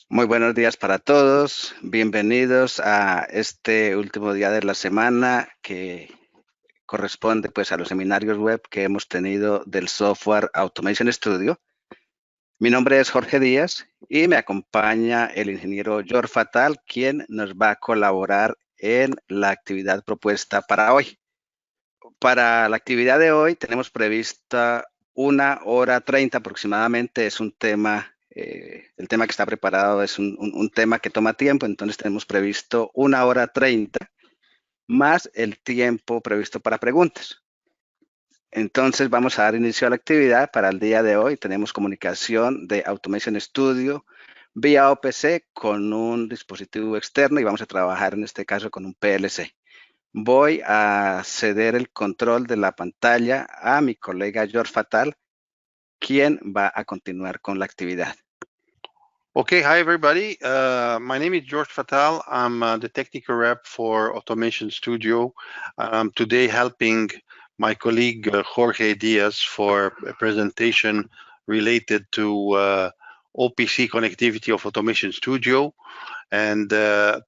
Muy buenos días para todos. Bienvenidos a este último día de la semana que corresponde pues a los seminarios web que hemos tenido del software Automation Studio. Mi nombre es Jorge Díaz y me acompaña el ingeniero George Fatal, quien nos va a colaborar en la actividad propuesta para hoy. Para la actividad de hoy tenemos prevista 1 hora 30 aproximadamente. Es un tema, el tema que está preparado es un tema que toma tiempo, entonces tenemos previsto 1 hora 30 más el tiempo previsto para preguntas. Entonces vamos a dar inicio a la actividad. Para el día de hoy tenemos comunicación de Automation Studio vía OPC con un dispositivo externo y vamos a trabajar en este caso con un PLC. Voy a ceder el control de la pantalla a mi colega George Fatal, quien va a continuar con la actividad. Okay, hi everybody. My name is George Fatal. I'm the technical rep for Automation Studio. I'm today helping my colleague Jorge Diaz for a presentation related to OPC connectivity of Automation Studio. And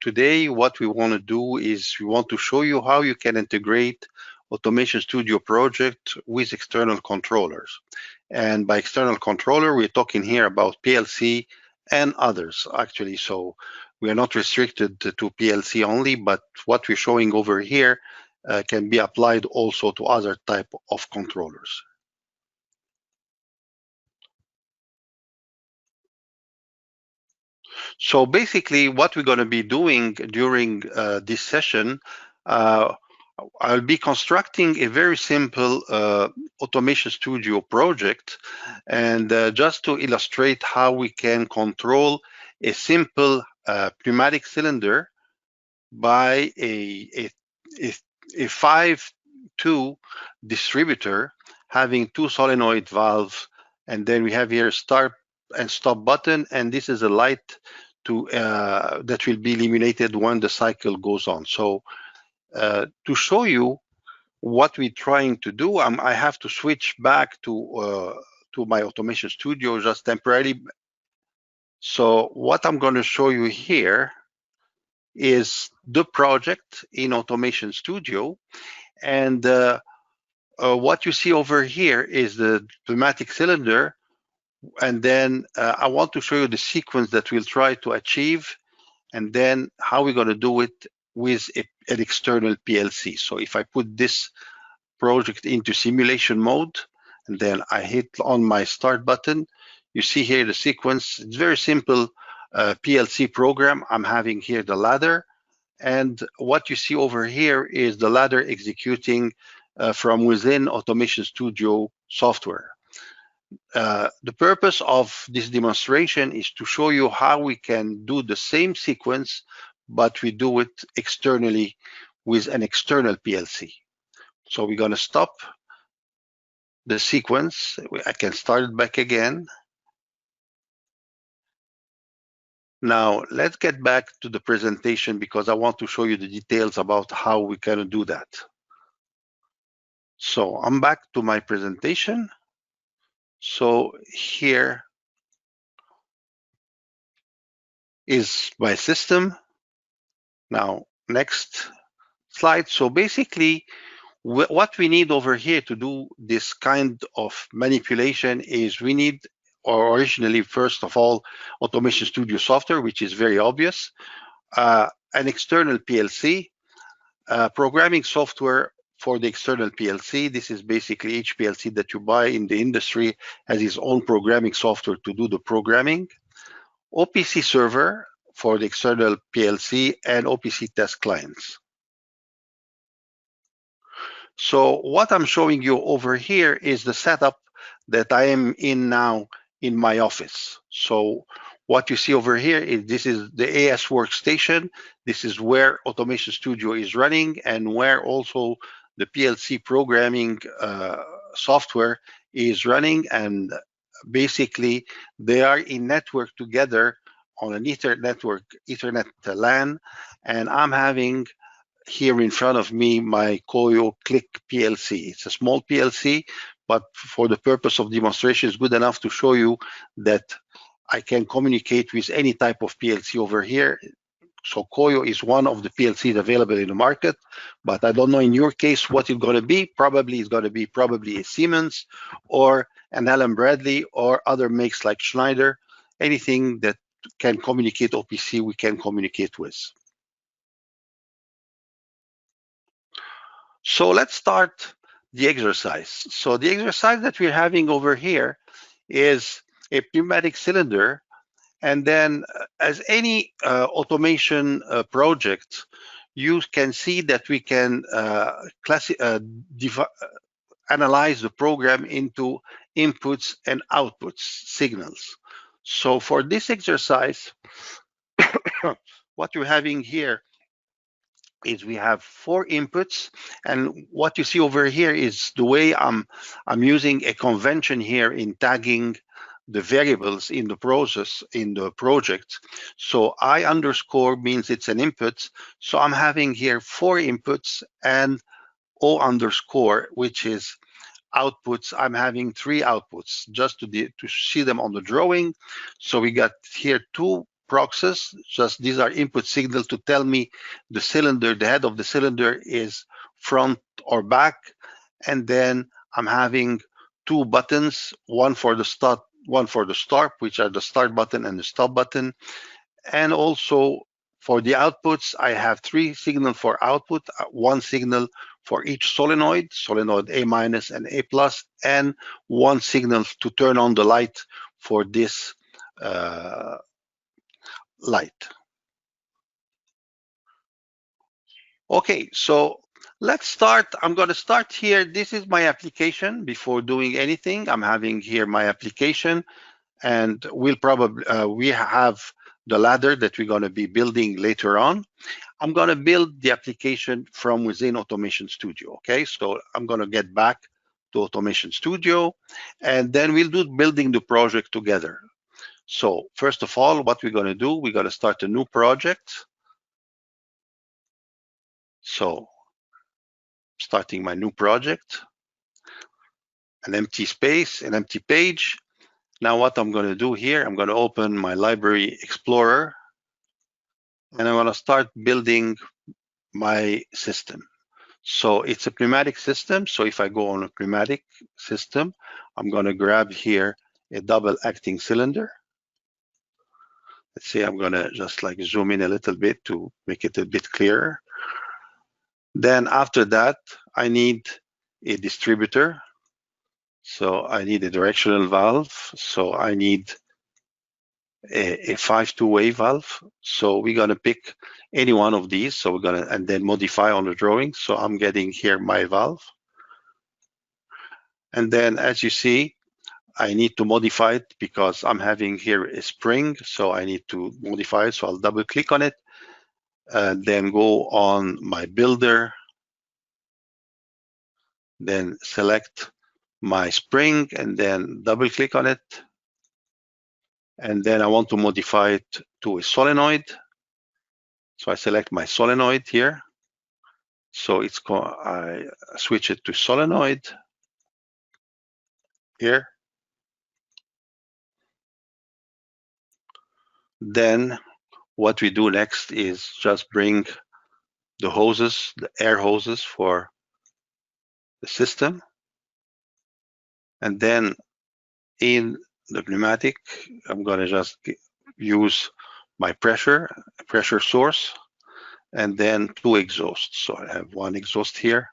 today what we want to do is we want to show you how you can integrate Automation Studio project with external controllers. And by external controller, we're talking here about PLC and others actually. So we are not restricted to PLC only, but what we're showing over here can be applied also to other type of controllers. So basically what we're going to be doing during this session, I'll be constructing a very simple Automation Studio project, and just to illustrate how we can control a simple pneumatic cylinder by a 5-2 distributor having 2 solenoid valves, and then we have here start and stop button, and this is a light to that will be illuminated when the cycle goes on. So to show you what we're trying to do, I have to switch back to my Automation Studio just temporarily. So what I'm going to show you here is the project in Automation Studio, and what you see over here is the pneumatic cylinder, and then I want to show you the sequence that we'll try to achieve, and then how we're going to do it with an external PLC. So if I put this project into simulation mode, and then I hit on my start button, you see here the sequence. It's very simple PLC program. I'm having here the ladder, and what you see over here is the ladder executing from within Automation Studio software. The purpose of this demonstration is to show you how we can do the same sequence, but we do it externally with an external PLC. So we're going to stop the sequence. I can start it back again. Now let's get back to the presentation because I want to show you the details about how we can do that. So I'm back to my presentation. So here is my system. Now, next slide. So basically, what we need over here to do this kind of manipulation is we need, or originally, first of all, Automation Studio software, which is very obvious, an external PLC, programming software for the external PLC. This is basically each PLC that you buy in the industry has its own programming software to do the programming. Opc Server for the external PLC and Opc test clients. So what I'm showing you over here is the setup that I am in now in my office. So what you see over here is this is the AS workstation. This is where Automation Studio is running and where also the PLC programming software is running, and basically they are in network together on an Ethernet LAN, and I'm having here in front of me my Koyo Click PLC. It's a small PLC, but for the purpose of demonstration, it's good enough to show you that I can communicate with any type of PLC over here. So Koyo is one of the PLCs available in the market, but I don't know in your case what it's going to be. Probably it's going to be a Siemens or an Allen Bradley or other makes like Schneider. Anything that can communicate OPC, we can communicate with. So let's start the exercise. So the exercise that we're having over here is a pneumatic cylinder. And then as any automation project, you can see that we can analyze the program into inputs and outputs signals. So for this exercise, what you're having here is we have 4 inputs, and what you see over here is the way I'm using a convention here in tagging the variables in the process in the project. So I underscore means it's an input, so I'm having here 4 inputs, and O underscore, which is outputs, I'm having 3 outputs just to see them on the drawing. So we got here 2 proxies, just these are input signals to tell me the cylinder, the head of the cylinder is front or back. And then I'm having 2 buttons, one for the start, one for the start, which are the start button and the stop button. And also for the outputs, I have 3 signals for output, 1 signal for each solenoid A minus and A plus, and 1 signal to turn on the light for this light. Okay, so let's start. I'm going to start here. This is my application. Before doing anything, I'm having here my application, and we'll probably we have the ladder that we're going to be building later on. I'm going to build the application from within Automation Studio. Okay, so I'm going to get back to Automation Studio, and then we'll do building the project together. So first of all, what we're going to do, we're going to start a new project. So starting my new project, an empty space, an empty page. Now what I'm going to do here, I'm going to open my Library Explorer, and I'm going to start building my system. So it's a pneumatic system. So if I go on a pneumatic system, I'm going to grab here a double acting cylinder. Let's say I'm going to just like zoom in a little bit to make it a bit clearer. Then after that, I need a distributor. So I need a directional valve. So I need a 5-2-way valve. So we're going to pick any one of these. So we're going to, and then modify on the drawing. So I'm getting here my valve. And then as you see, I need to modify it because I'm having here a spring. So I need to modify it. So I'll double click on it and then go on my builder. Then select my spring and then double click on it. And then I want to modify it to a solenoid. So I select my solenoid here. So it's I switch it to solenoid here. Then what we do next is just bring the hoses, the air hoses for the system. And then in the pneumatic, I'm going to just use my pressure source, and then 2 exhausts. So I have 1 exhaust here,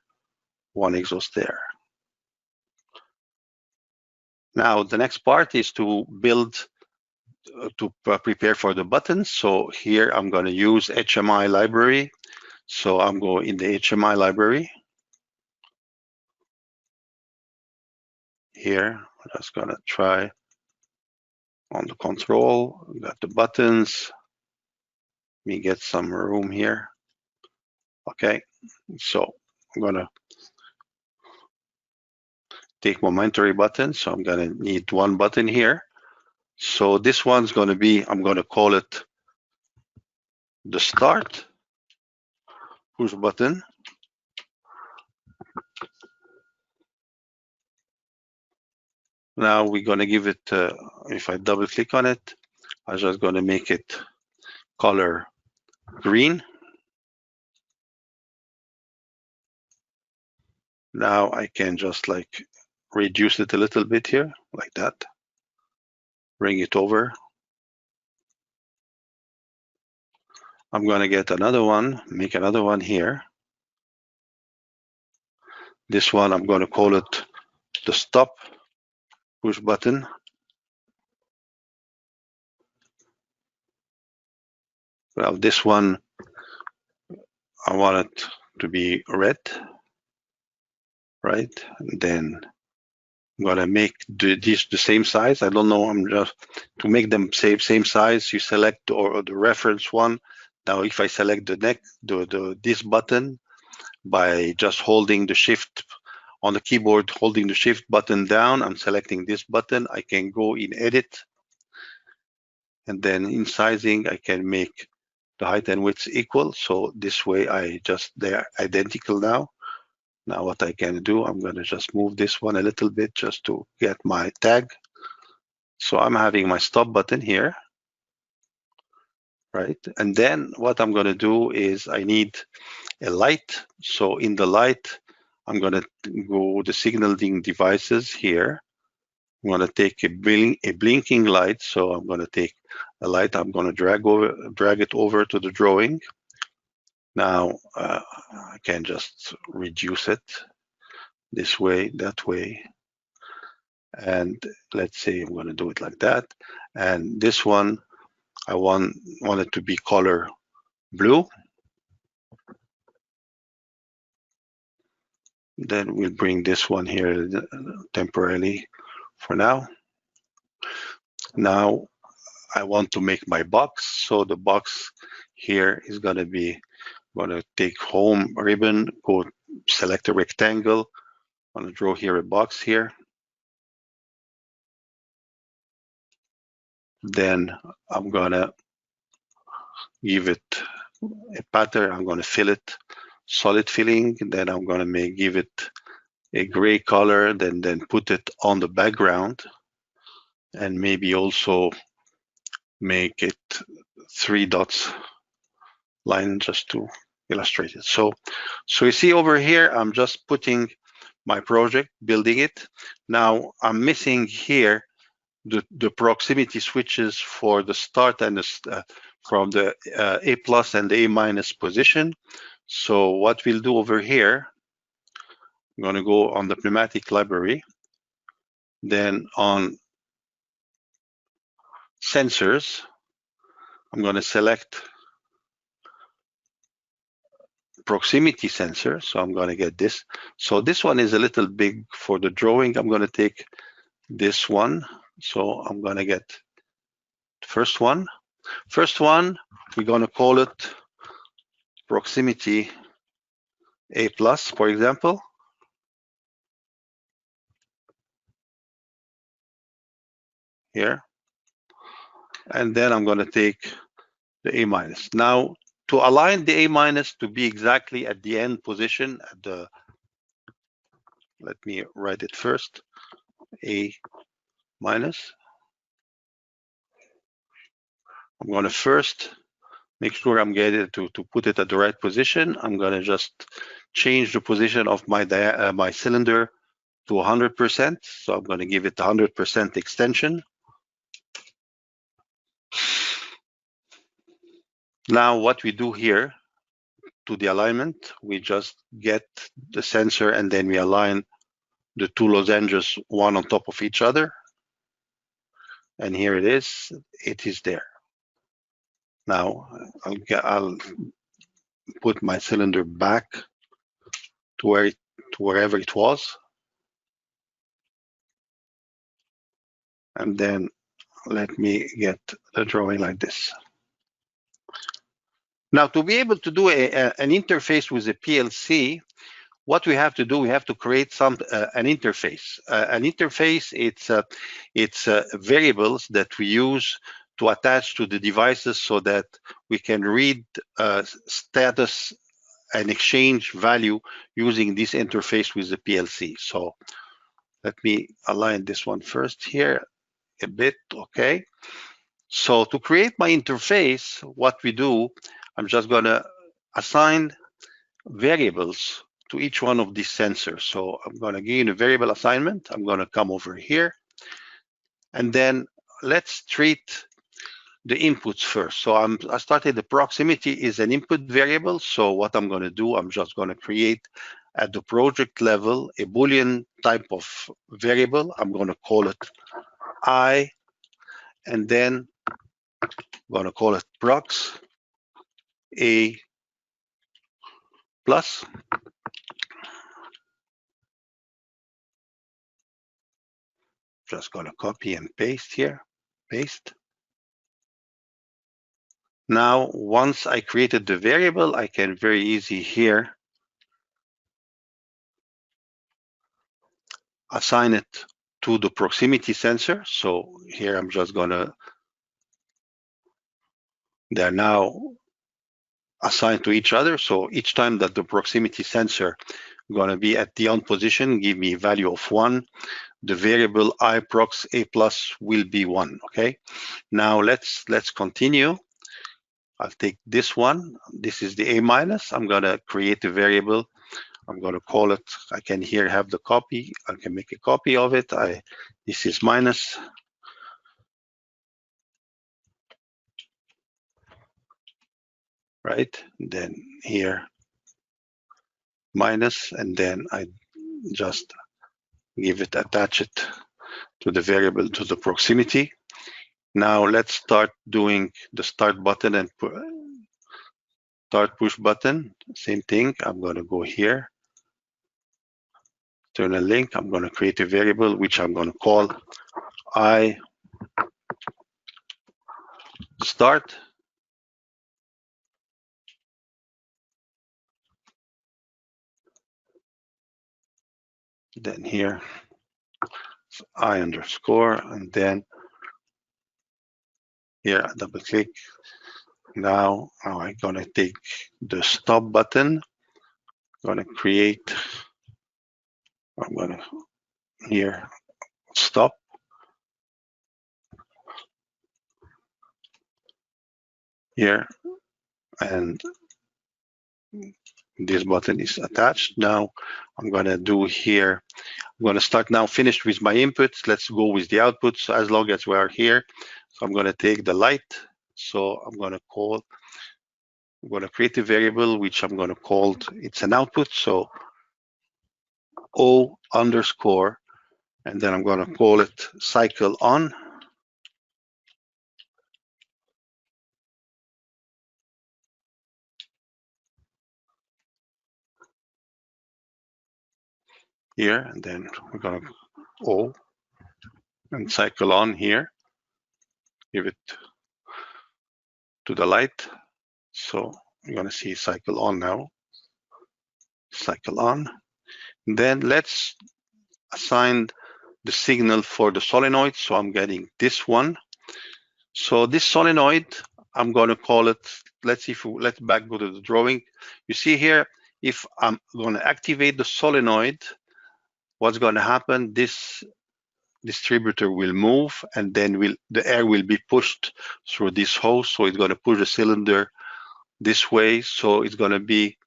1 exhaust there. Now the next part is to build, to prepare for the buttons. So here I'm going to use HMI library. So I'm going in the HMI library. Here, I'm just going to try on the control. We got the buttons. Let me get some room here. Okay, so I'm going to take momentary buttons. So I'm going to need 1 button here. So this one's going to be, I'm going to call it the start push button. Now we're going to give it, if I double click on it, I'm just going to make it color green. Now I can just like reduce it a little bit here, like that. Bring it over. I'm going to get another one, make another one here. This one, I'm going to call it the stop push button. Well, this one, I want it to be red, right? And then I'm going to make these the same size. I don't know, I'm just, to make them same size, you select or the reference one. Now, if I select this button by just holding the shift on the keyboard, holding the shift button down, I'm selecting this button. I can go in edit, and then in sizing, I can make the height and width equal. So this way, they're identical now. Now what I can do, I'm going to just move this one a little bit just to get my tag. So I'm having my stop button here, right? And then what I'm going to do is I need a light. So in the light, I'm going to go the signaling devices here. I'm going to take a blinking light. So I'm going to take a light. I'm going to drag it over to the drawing. Now I can just reduce it this way, that way. And let's say I'm going to do it like that. And this one, I want it to be color blue. Then we'll bring this one here temporarily for now. Now I want to make my box. So the box here is going to be, I'm going to take home ribbon, go select a rectangle. I'm going to draw here a box here. Then I'm going to give it a pattern. I'm going to fill it, solid filling. Then I'm going to give it a gray color, then put it on the background, and maybe also make it 3 dots line just to illustrate it. So you see over here, I'm just putting my project, building it. Now I'm missing here the proximity switches for the start and from the A plus and the A minus position. So what we'll do over here, I'm going to go on the Plc Library, then on sensors, I'm going to select proximity sensor. So I'm going to get this. So this one is a little big for the drawing. I'm going to take this one. So I'm going to get the first one. First one, we're going to call it proximity A plus, for example. Here. And then I'm going to take the A minus. Now, to align the A minus to be exactly at the end position, at the, let me write it first, A minus. I'm going to first make sure I'm getting to put it at the right position. I'm going to just change the position of my my cylinder to 100%. So I'm going to give it 100% extension. Now what we do here to the alignment, we just get the sensor and then we align the two lozenges one on top of each other. And here it is there. Now I'll put my cylinder back to wherever it was. And then let me get the drawing like this. Now, to be able to do an interface with a PLC, what we have to do, we have to create an interface. An interface, it's variables that we use to attach to the devices so that we can read status and exchange value using this interface with the PLC. So let me align this one first here a bit, okay? So to create my interface, what we do, I'm just going to assign variables to each one of these sensors. So I'm going to give a variable assignment. I'm going to come over here. And then let's treat the inputs first. So I started the proximity is an input variable. So what I'm going to do, I'm just going to create at the project level a Boolean type of variable. I'm going to call it I, and then I'm going to call it prox a plus. Just going to copy and paste here, paste. Now, once I created the variable, I can very easy here assign it to the proximity sensor. So here I'm just gonna, they're now assigned to each other. So each time that the proximity sensor gonna be at the on position, give me a value of 1, the variable I prox a plus will be 1, okay? Now let's continue. I'll take this one. This is the a minus. I'm gonna create a variable. I'm going to call it, I can here have the copy. I can make a copy of it. This is minus. Right? Then here, minus, and then I just give it, attach it to the variable, to the proximity. Now let's start doing the start button and start push button. Same thing. I'm going to go here, turn a link. I'm going to create a variable, which I'm going to call I start. Then here, I underscore, and then here, double click. Now I'm going to take the stop button. I'm going to create, I'm going to here, stop. Here, and this button is attached. Now I'm going to do here, I'm going to start now finished with my inputs. Let's go with the outputs as long as we are here. So I'm going to take the light. So I'm going to create a variable, which I'm going to call, it's an output. So O underscore, and then I'm going to call it cycle on. Here, and then we're going to O and cycle on here. Give it to the light. So you're going to see cycle on now. Cycle on. And then let's assign the signal for the solenoid. So I'm getting this one. So this solenoid, I'm going to call it, let's see if let's back go to the drawing. You see here, if I'm going to activate the solenoid, what's going to happen? This distributor will move, and then the air will be pushed through this hose. So it's going to push the cylinder this way. So it's going to be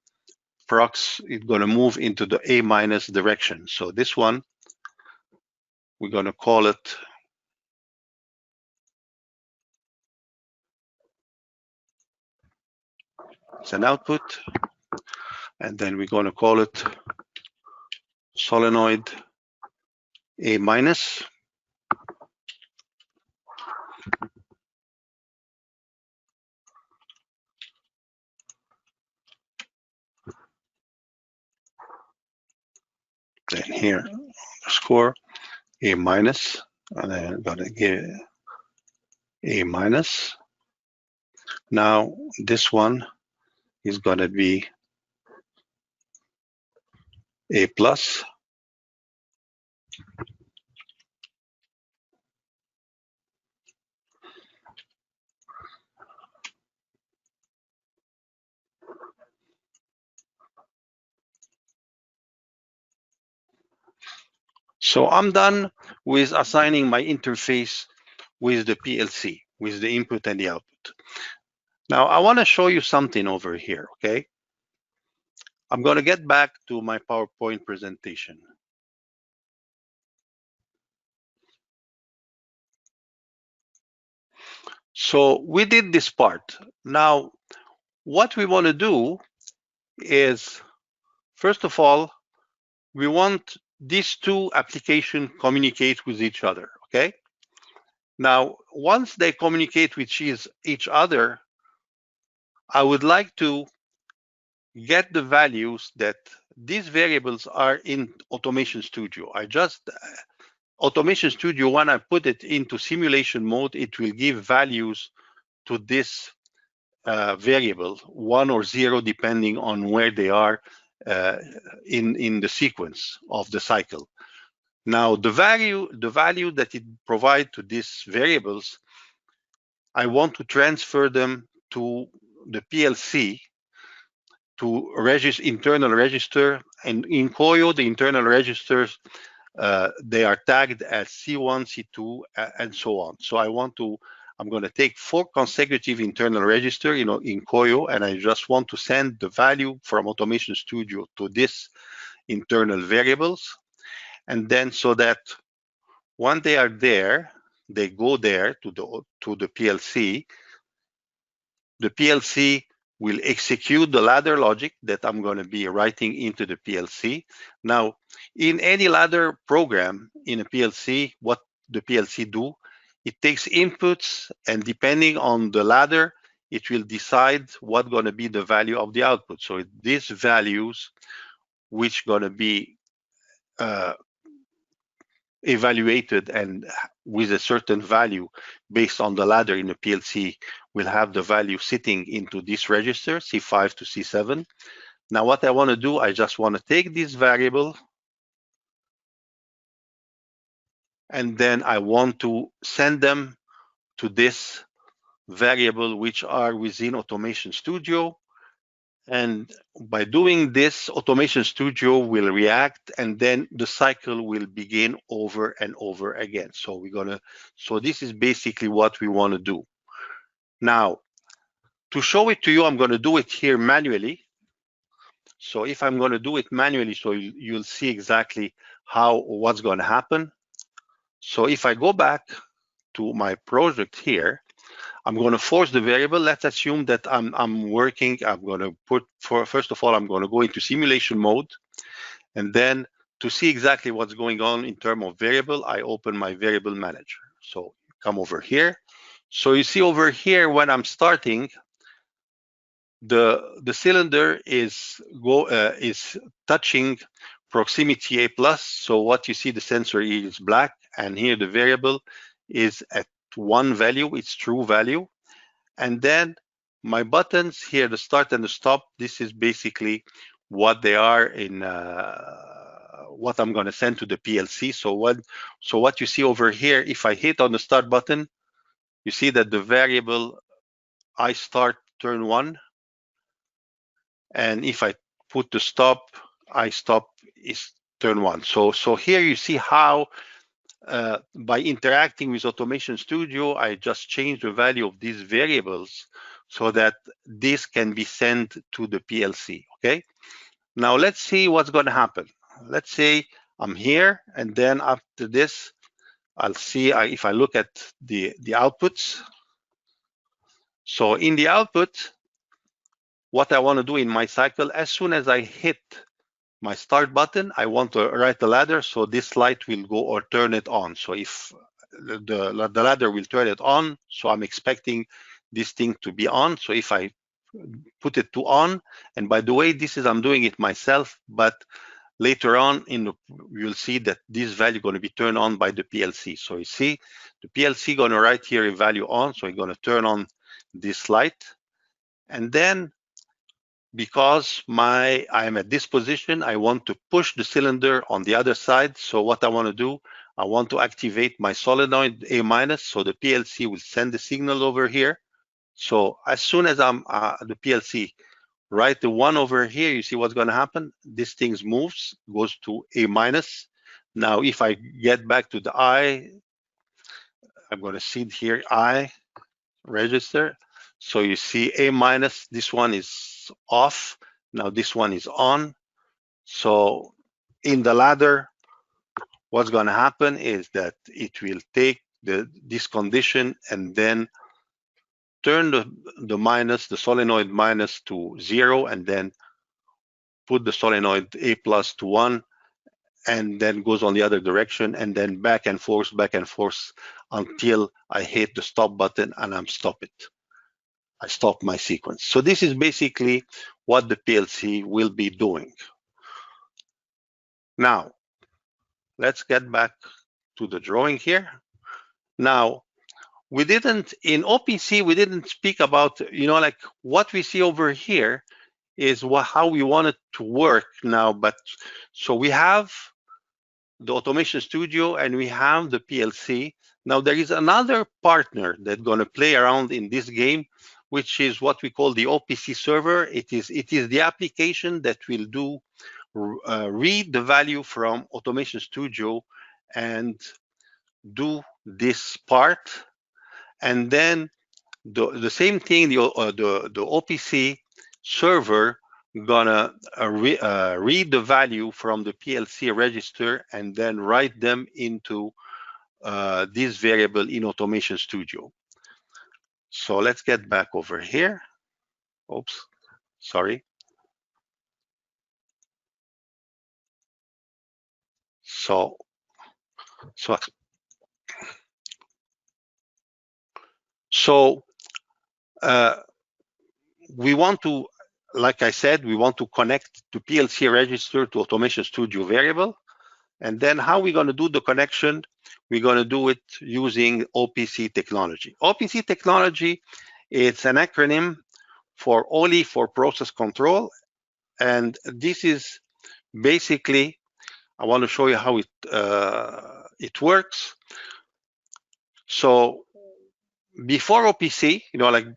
prox, it's going to move into the A minus direction. So this one, we're going to call it it's an output, and then we're going to call it solenoid A minus. Then here, underscore A minus, and then I'm going to give A minus. Now this one is going to be A plus. So I'm done with assigning my interface with the PLC. with the input and the output. Now, I want to show you something over here, okay? I'm going to get back to my PowerPoint presentation. So we did this part. Now, what we want to do is, first of all, we want these two applications communicate with each other, okay? Now, once they communicate with each other, I would like to get the values that these variables are in Automation Studio. Automation Studio, when I put it into simulation mode, it will give values to this variable, 1 or 0, depending on where they are in the sequence of the cycle. Now, the value that it provides to these variables, I want to transfer them to the PLC, to internal register, and in COYO, the internal registers, they are tagged as C1, C2, and so on. So I'm going to take 4 consecutive internal register, in COYO, and I just want to send the value from Automation Studio to this internal variables. And then so that when they are there, they go there to the PLC. The PLC will execute the ladder logic that I'm going to be writing into the PLC. Now, in any ladder program in a PLC, what the PLC do, it takes inputs, and depending on the ladder, it will decide what's going to be the value of the output. So these values, which going to be evaluated and with a certain value based on the ladder in the PLC, will have the value sitting into this register, C5 to C7. Now what I want to do, I just want to take this variable, and then I want to send them to this variable which are within Automation Studio. And by doing this, Automation Studio will react, and then the cycle will begin over and over again. So this is basically what we want to do. Now, to show it to you, I'm going to do it here manually. So if I'm going to do it manually, so you'll see exactly what's going to happen. So if I go back to my project here, I'm going to force the variable. Let's assume that I'm working. I'm going to first of all, I'm going to go into simulation mode. And then to see exactly what's going on in terms of variable, I open my variable manager. So come over here. So you see over here, when I'm starting, the cylinder is touching proximity A+. So what you see, the sensor is black, and here the variable is at 1 value, it's true value. And then my buttons here, the start and the stop, this is basically what they are in what I'm going to send to the PLC. So what you see over here, if I hit on the start button, you see that the variable I start turn 1, and if I put the stop, I stop is turn 1. So here you see how by interacting with Automation Studio, I just change the value of these variables so that this can be sent to the PLC, okay? Now let's see what's going to happen. Let's say I'm here, and then after this, I'll see if I look at the outputs. So in the output, what I want to do in my cycle, as soon as I hit my start button, I want to write the ladder, so this light will go or turn it on. So if the ladder will turn it on, so I'm expecting this thing to be on. So if I put it to on, and by the way, I'm doing it myself, but later on you'll see that this value is going to be turned on by the PLC. So you see the PLC going to write here a value on, so it's going to turn on this light. And then because I am at this position, I want to push the cylinder on the other side. So what I want to do, I want to activate my solenoid A-, so the PLC will send the signal over here. So as soon as I'm the PLC write the 1 over here, you see what's going to happen. This thing moves, goes to A-. Now if I get back to the I, I'm going to see here I, register. So you see A minus, this one is off. Now this one is on. So in the ladder, what's going to happen is that it will take this condition and then turn the solenoid minus to 0, and then put the solenoid A plus to 1, and then goes on the other direction, and then back and forth until I hit the stop button and I stop my sequence. So this is basically what the PLC will be doing. Now, let's get back to the drawing here. Now, in OPC, we didn't speak about, like what we see over here is how we want it to work now. But so we have the Automation Studio and we have the PLC. Now there is another partner that's going to play around in this game, which is what we call the Opc Server. It is the application that will read the value from Automation Studio and do this part. And then the same thing, the Opc Server gonna read the value from the PLC register and then write them into this variable in Automation Studio. So let's get back over here. Oops, sorry. So we want to, like I said, we want to connect the PLC register to Automation Studio variable. And then how we're going to do the connection, we're going to do it using OPC technology. OPC technology, it's an acronym for only for process control. And this is basically, I want to show you how it works. So before OPC, like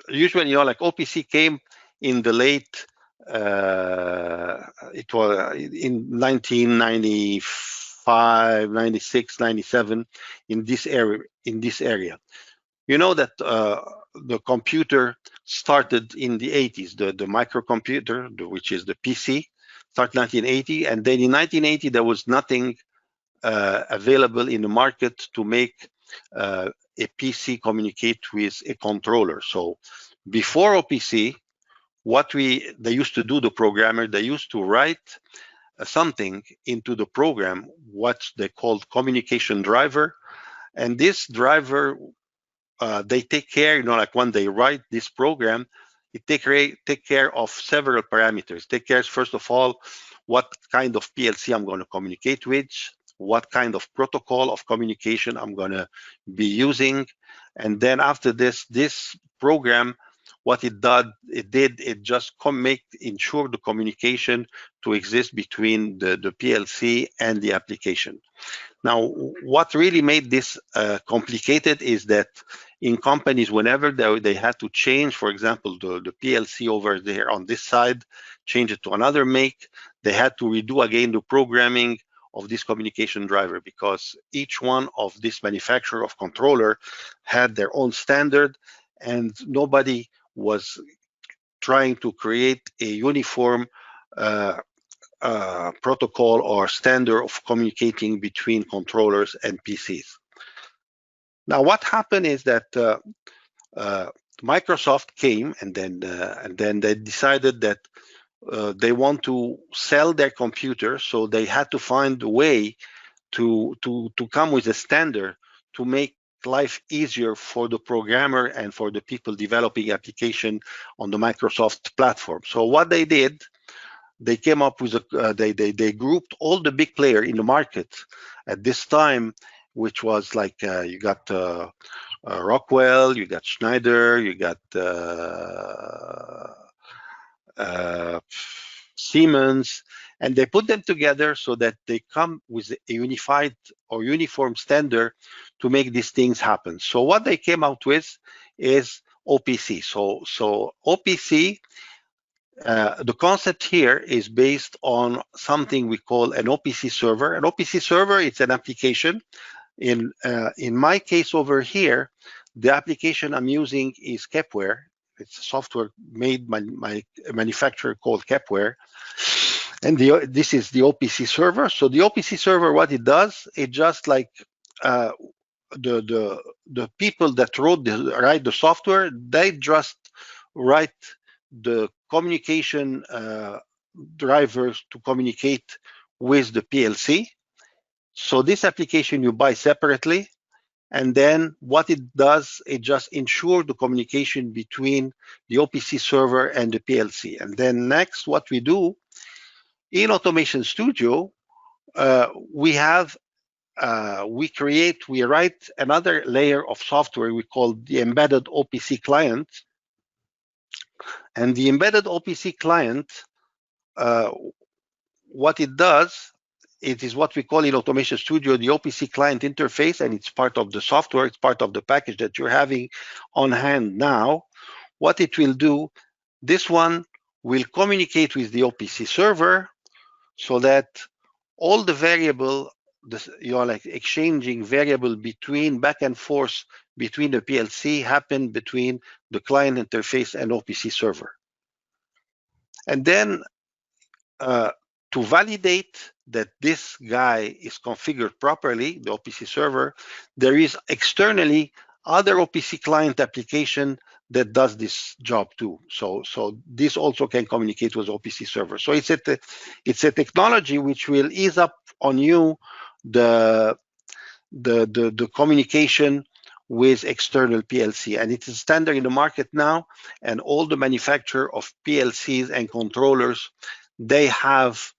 usually, like OPC came in the late, it was in 1995, 96, 97, in this area. You know that the computer started in the 80s, the microcomputer, which is the PC, started 1980, and then in 1980 there was nothing available in the market to make a PC communicate with a controller. So before OPC, they used to do, the programmer, they used to write something into the program, what they called communication driver. And this driver, they take care, like when they write this program, it take care of several parameters. Take care, first of all, what kind of PLC I'm going to communicate with, what kind of protocol of communication I'm going to be using. And then after this program, what it just ensure the communication to exist between the PLC and the application. Now, what really made this complicated is that in companies, whenever they had to change, for example, the PLC over there on this side, change it to another make, they had to redo again the programming of this communication driver, because each one of this manufacturer of controller had their own standard, and nobody was trying to create a uniform protocol or standard of communicating between controllers and PCs. Now, what happened is that Microsoft came and then they decided that they want to sell their computer, so they had to find a way to come with a standard to make life easier for the programmer and for the people developing application on the Microsoft platform. So what they did, they came up with they grouped all the big players in the market at this time, which was like you got Rockwell, you got Schneider, you got Siemens, and they put them together so that they come with a unified or uniform standard to make these things happen. So what they came out with is OPC. So OPC, the concept here is based on something we call an OPC server. An OPC server, it's an application. In my case over here, The application I'm using is Kepware. It's a software made by a manufacturer called Kepware. And this is the OPC server. So the OPC server, what it does, it just like the people that write the software, they just write the communication drivers to communicate with the PLC. So this application you buy separately, and then what it does, it just ensures the communication between the OPC server and the PLC. And then next, what we do in Automation Studio, we write another layer of software we call the embedded OPC client. And the embedded OPC client, what it does, it is what we call in Automation Studio the Opc Client Interface, and it's part of the software, it's part of the package that you're having on hand now. What it will do, this one will communicate with the OPC server so that all the variable, you're like exchanging variable between back and forth between the PLC happen between the client interface and OPC server. And then to validate that this guy is configured properly, the OPC server, there is externally other OPC client application that does this job too. So this also can communicate with OPC server. So it's a technology which will ease up on you the communication with external PLC, and it is standard in the market now. And all the manufacturer of PLCs and controllers, they have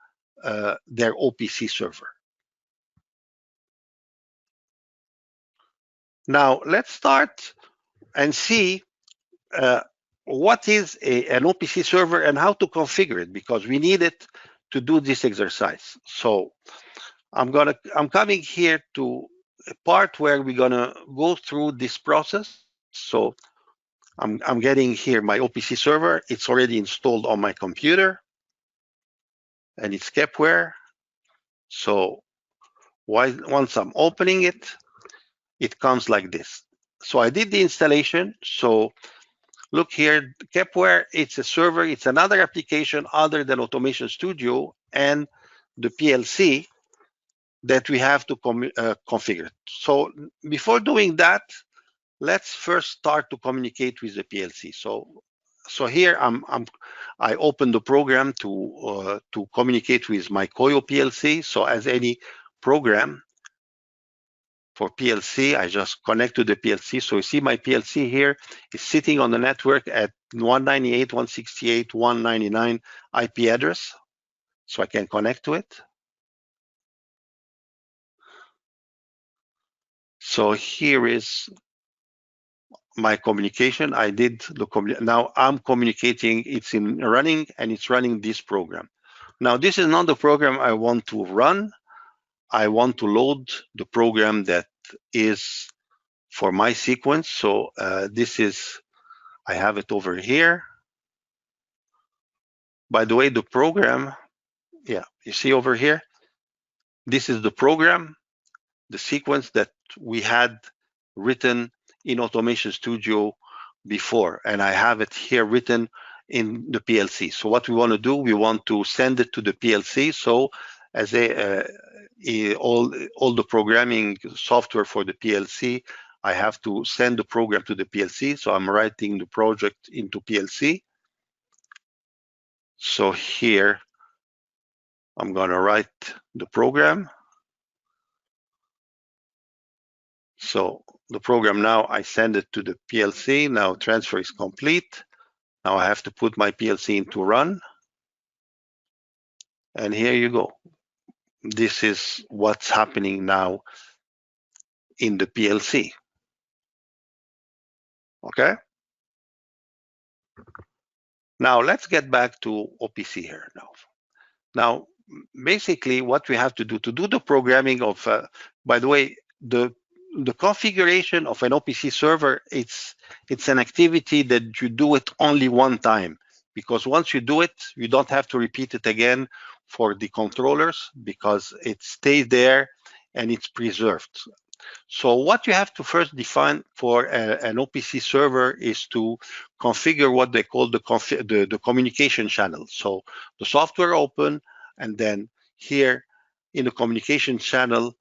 their OPC server. Now let's start and see what is an OPC server and how to configure it, because we need it to do this exercise. So I'm coming here to a part where we're gonna go through this process. So I'm getting here my OPC server. It's already installed on my computer, and it's Kepware. So once I'm opening it, it comes like this. So I did the installation. So look here, Kepware, it's a server. It's another application other than Automation Studio and the PLC that we have to configure. So before doing that, let's first start to communicate with the PLC. So here I open the program to communicate with my Koyo PLC. So as any program for PLC, I just connect to the PLC. So you see my PLC here is sitting on the network at 198.168.199 IP address. So I can connect to it. So here is my communication. I did the now I'm communicating. It's in running, and it's running this program. Now this is not the program I want to run. I want to load the program that is for my sequence. So this is, I have it over here. By the way, the program, yeah, you see over here, this is the program, the sequence that we had written in Automation Studio before, and I have it here written in the PLC. So what we want to do, we want to send it to the PLC. So as all the programming software for the PLC, I have to send the program to the PLC. So I'm writing the project into PLC. So here I'm going to write the program. So the program now, I send it to the PLC. Now transfer is complete. Now I have to put my PLC into run. And here you go. This is what's happening now in the PLC. Okay. Now let's get back to OPC here now. Now, basically what we have to do the programming of, by the way, the configuration of an OPC server, it's an activity that you do it only one time, because once you do it, you don't have to repeat it again for the controllers, because it stays there and it's preserved. So what you have to first define for an OPC server is to configure what they call the communication channel. So the software open, and then here in the communication channel,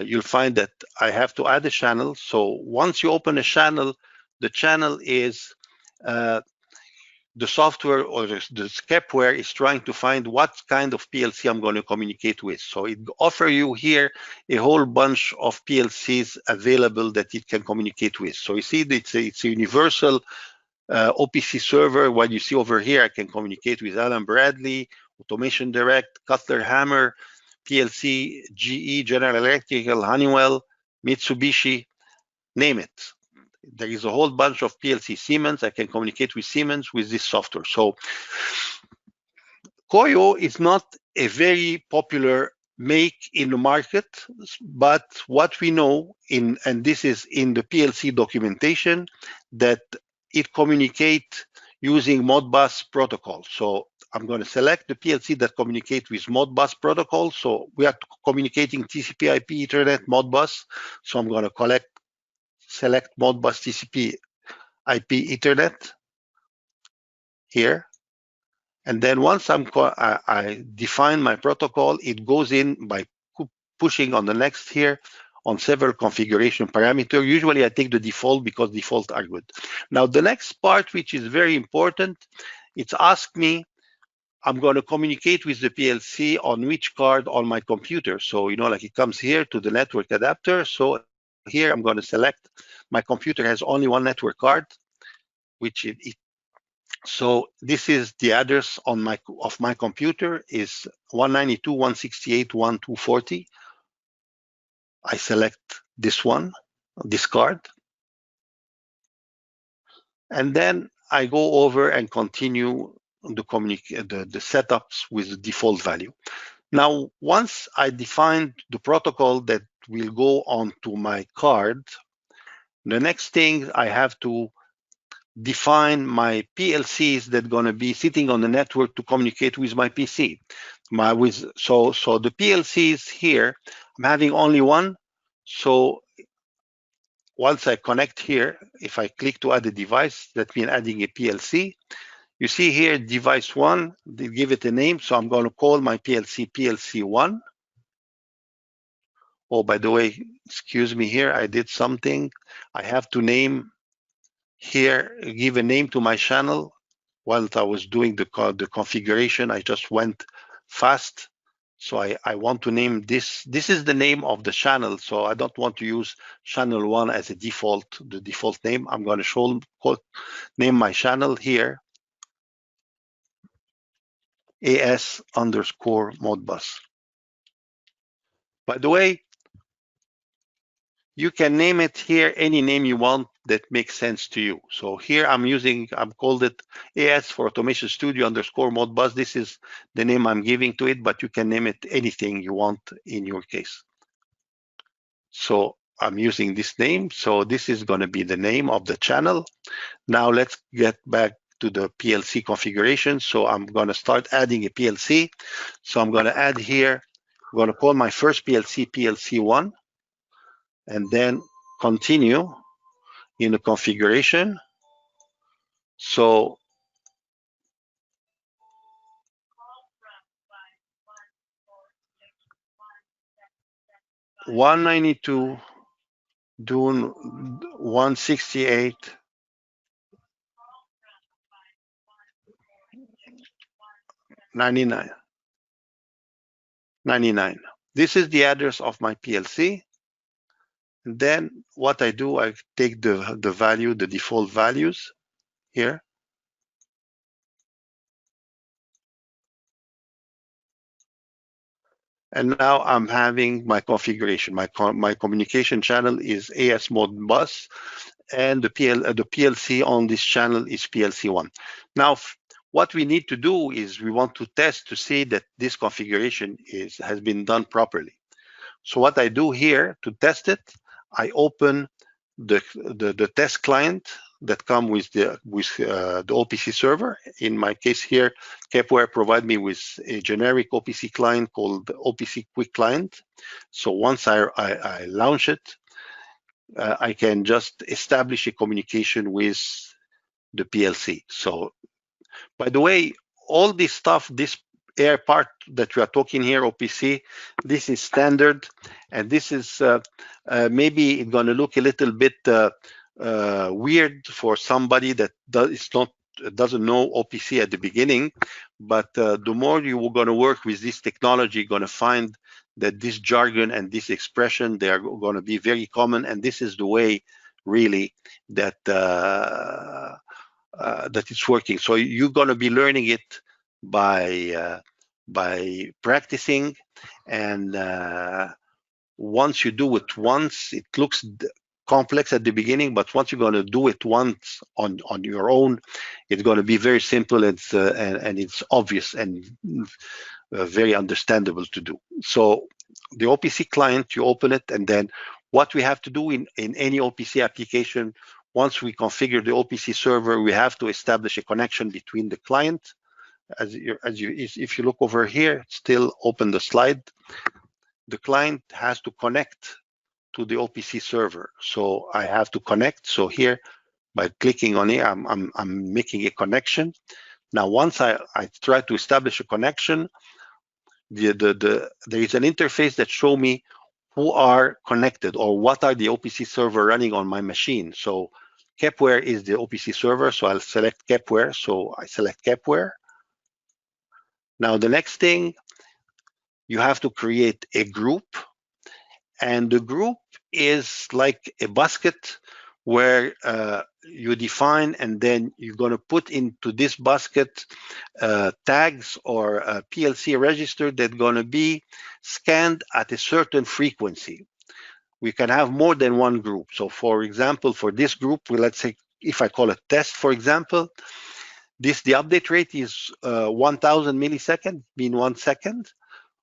you'll find that I have to add a channel. So once you open a channel, the channel is the software or the scapware is trying to find what kind of PLC I'm going to communicate with. So it offers you here a whole bunch of PLCs available that it can communicate with. So you see it's a universal OPC server. What you see over here, I can communicate with Allen Bradley, Automation Direct, Cutler Hammer, PLC, GE, General Electrical, Honeywell, Mitsubishi, name it. There is a whole bunch of PLC. Siemens, I can communicate with Siemens with this software. So Koyo is not a very popular make in the market, but what we know and this is in the PLC documentation, that it communicates using Modbus protocol. So I'm going to select the PLC that communicate with Modbus protocol. So we are communicating TCP IP Ethernet Modbus. So I'm going to select Modbus TCP IP Ethernet here. And then once I define my protocol, it goes in by pushing on the next here on several configuration parameters. Usually I take the default because defaults are good. Now the next part, which is very important, it's asked me, I'm going to communicate with the PLC on which card on my computer. So, like it comes here to the network adapter. So here I'm going to select, my computer has only one network card, which so this is the address of my computer is 192.168.1.240. I select this one, this card, and then I go over and continue the setups with the default value. Now, once I define the protocol that will go onto my card, the next thing I have to define my PLCs that are going to be sitting on the network to communicate with my PC. So the PLCs here, I'm having only one. So once I connect here, if I click to add a device, that means adding a PLC. You see here, device one, they give it a name. So I'm going to call my PLC PLC1. Oh, by the way, excuse me here, I did something. I have to name here, give a name to my channel. While I was doing the configuration, I just went fast. So I want to name this. This is the name of the channel. So I don't want to use channel 1 as a default, the default name. I'm going to name my channel here AS_Modbus. By the way, you can name it here any name you want that makes sense to you. So here I've called it AS for Automation Studio _Modbus. This is the name I'm giving to it, but you can name it anything you want in your case. So I'm using this name. So this is going to be the name of the channel. Now let's get back to the PLC configuration. So I'm going to start adding a PLC. So I'm going to add here, I'm going to call my first PLC PLC1, and then continue in the configuration. So (192) doing 168. 99. This is the address of my PLC. And then what I do, I take the value, the default values here. And now I'm having my configuration. My communication channel is AS Modbus, and the PLC on this channel is PLC1. Now, what we need to do is we want to test to see that this configuration has been done properly. So what I do here to test it, I open the test client that come with the OPC server. In my case here, Kepware provide me with a generic OPC client called the Opc Quick Client. So once I launch it, I can just establish a communication with the PLC. So, by the way, all this stuff, this air part that we are talking here, OPC, this is standard, and this is maybe it's going to look a little bit weird for somebody that doesn't know OPC at the beginning, but the more you're going to work with this technology, you're going to find that this jargon and this expression, they are going to be very common, and this is the way really that that it's working. So you're going to be learning it by practicing, and once you do it once, it looks complex at the beginning, but once you're going to do it once on your own, it's going to be very simple, and it's obvious and very understandable to do. So the OPC client, you open it, and then what we have to do in any OPC application, once we configure the OPC server, we have to establish a connection between the client. If you look over here, still open the slide, the client has to connect to the OPC server. So I have to connect. So here, by clicking on it, I'm making a connection. Now, once I try to establish a connection, there is an interface that shows me who are connected or what are the OPC server running on my machine. So Kepware is the OPC server, so I'll select Kepware. So I select Kepware. Now the next thing, you have to create a group, and the group is like a basket where you define, and then you're going to put into this basket tags or a PLC register that's going to be scanned at a certain frequency. We can have more than one group. So for example, for this group, let's say if I call it test, for example, the update rate is 1000 milliseconds, mean 1 second,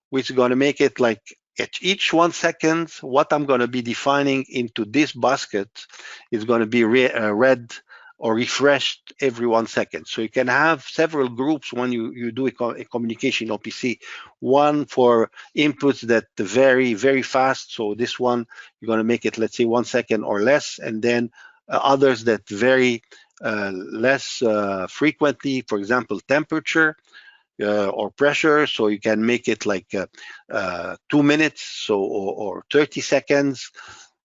which is going to make it like at each 1 second, what I'm going to be defining into this basket is going to be read or refreshed every 1 second. So you can have several groups when you do a communication OPC. One for inputs that vary very fast. So this one, you're going to make it, let's say, 1 second or less. And then others that vary less frequently, for example, temperature. Or pressure, so you can make it like 2 minutes, so or 30 seconds,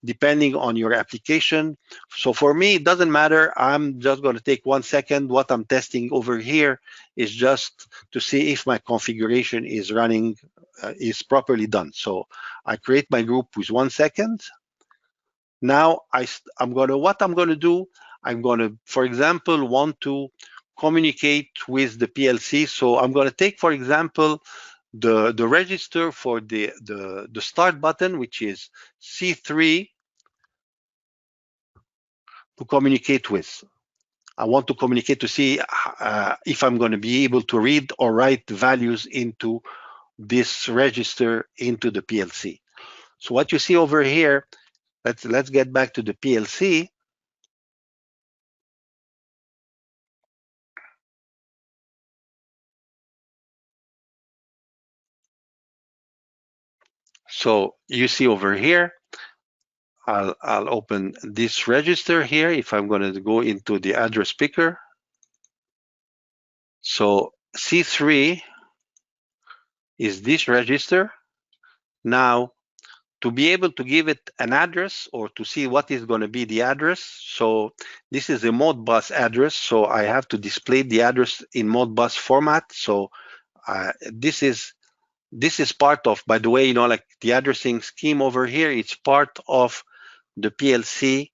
depending on your application. So for me, it doesn't matter. I'm just going to take 1 second. What I'm testing over here is just to see if my configuration is running, is properly done. So I create my group with 1 second. Now what I'm going to do, I'm going to, for example, want to communicate with the PLC. So I'm going to take, for example, the register for the start button, which is C3, to communicate with. I want to communicate to see if I'm going to be able to read or write values into this register into the PLC. So what you see over here, let's get back to the PLC. So you see over here, I'll open this register here if I'm going to go into the address picker. So C3 is this register. Now, to be able to give it an address or to see what is going to be the address, so this is a Modbus address, so I have to display the address in Modbus format. So this is part of, by the way, you know, like the addressing scheme over here, it's part of the PLC,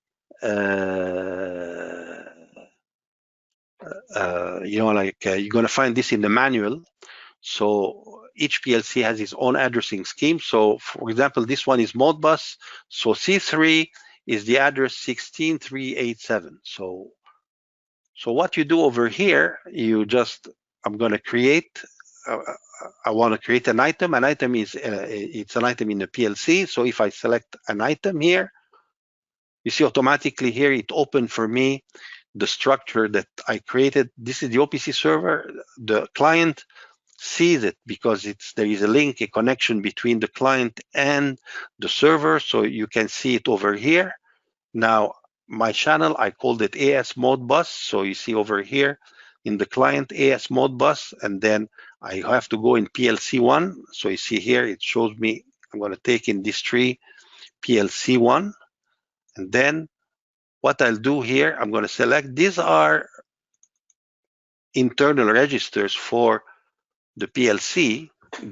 you know, like you're going to find this in the manual. So each PLC has its own addressing scheme. So for example, this one is Modbus. So C3 is the address 16387. So what you do over here, I'm going to create, I want to create an item. An item is, it's an item in the PLC. So if I select an item here, you see automatically here, it opened for me the structure that I created. This is the OPC server. The client sees it because there is a link, a connection between the client and the server, so you can see it over here. Now, my channel, I called it AS Modbus, so you see over here in the client AS Modbus, and then I have to go in PLC1. So you see here, it shows me, I'm going to take in this tree PLC1, and then what I'll do here, I'm going to select, these are internal registers for the PLC,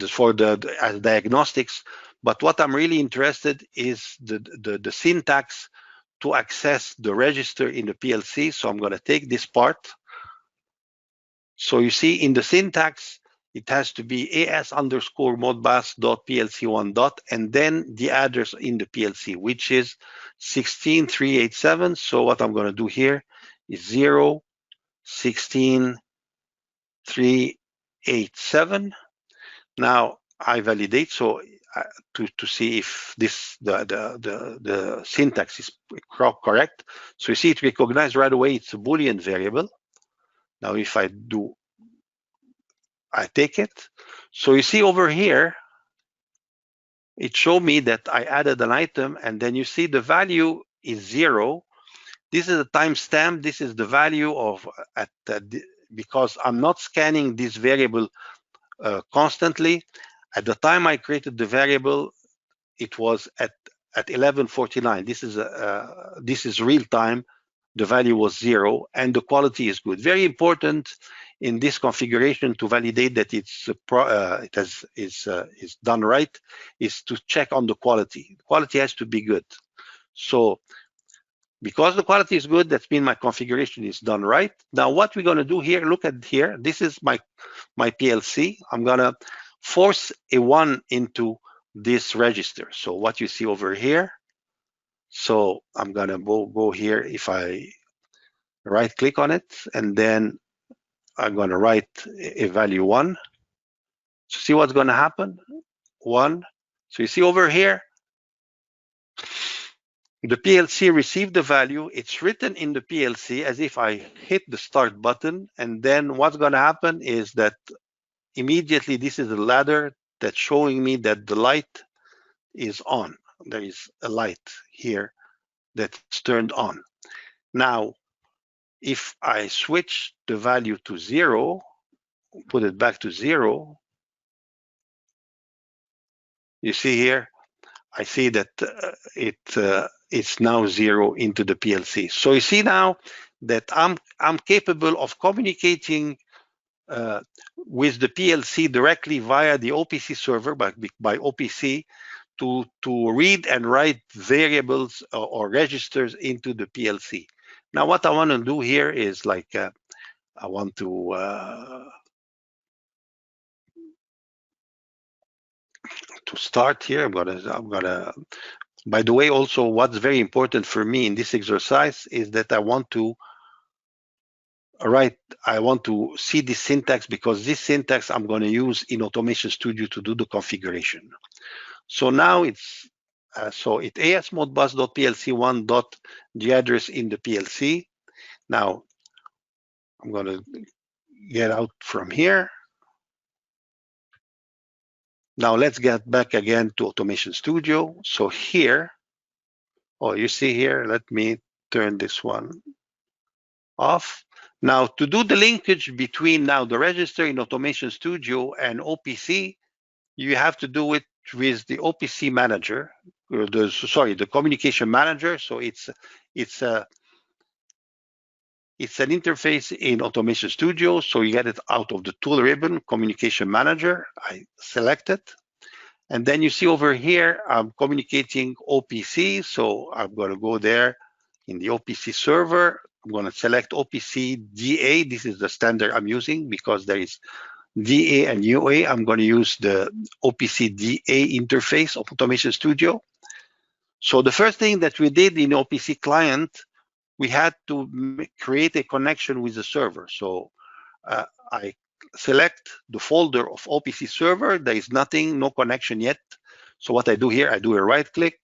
for as diagnostics, but what I'm really interested is the syntax to access the register in the PLC. So I'm going to take this part. So you see in the syntax, it has to be as_modbus.plc1. And then the address in the PLC, which is 16387. So what I'm going to do here is 016387. Now I validate to see if the syntax is correct. So you see it recognized right away, it's a Boolean variable. Now if I take it. So you see over here, it showed me that I added an item, and then you see the value is 0. This is a timestamp. This is the value of because I'm not scanning this variable constantly. At the time I created the variable, it was at 11:49. This is real time. The value was 0, and the quality is good. Very important in this configuration to validate that is done right, is to check on the quality. Quality has to be good. So because the quality is good, that means my configuration is done right. Now what we're going to do here, look at here, this is my PLC. I'm going to force a 1 into this register. So what you see over here, so I'm going to go here. If I right click on it, and then I'm going to write a value 1. So see what's going to happen? 1. So you see over here, the PLC received the value. It's written in the PLC as if I hit the start button. And then what's going to happen is that immediately this is a ladder that's showing me that the light is on. There is a light here that's turned on. Now, if I switch the value to 0, put it back to 0, you see here, I see that it's now 0 into the PLC. So you see now that I'm capable of communicating with the PLC directly via the OPC server by OPC to read and write variables or registers into the PLC. Now what I want to do here is like I want to start here. I'm gonna. By the way, also what's very important for me in this exercise is that I want to see this syntax, because this syntax I'm going to use in Automation Studio to do the configuration. So now it's it as_modbus.plc1. The address in the PLC. Now I'm going to get out from here. Now let's get back again to Automation Studio. So here, you see here, let me turn this one off. Now to do the linkage between now the register in Automation Studio and OPC, you have to do it with the OPC manager, the communication manager. So it's an interface in Automation Studio. So you get it out of the tool ribbon, communication manager. I select it. And then you see over here, I'm communicating OPC. So I'm going to go there in the OPC server. I'm going to select OPC DA. This is the standard I'm using because there is DA and UA. I'm going to use the OPC DA interface of Automation Studio. So the first thing that we did in OPC Client, we had to create a connection with the server. So I select the folder of OPC server. There is nothing, no connection yet. So what I do here, I do a right click,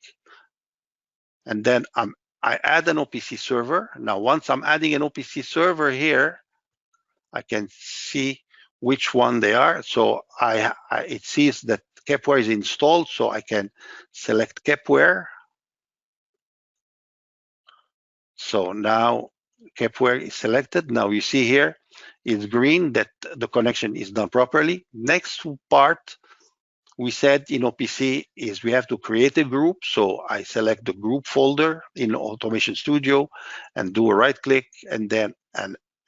and then I'm I add an Opc server. Now, once I'm adding an Opc server here, I can see which one they are. So it sees that Kepware is installed, so I can select Kepware. So now Kepware is selected. Now you see here, it's green that the connection is done properly. Next part, we said in OPC is we have to create a group. So I select the group folder in Automation Studio and do a right click and then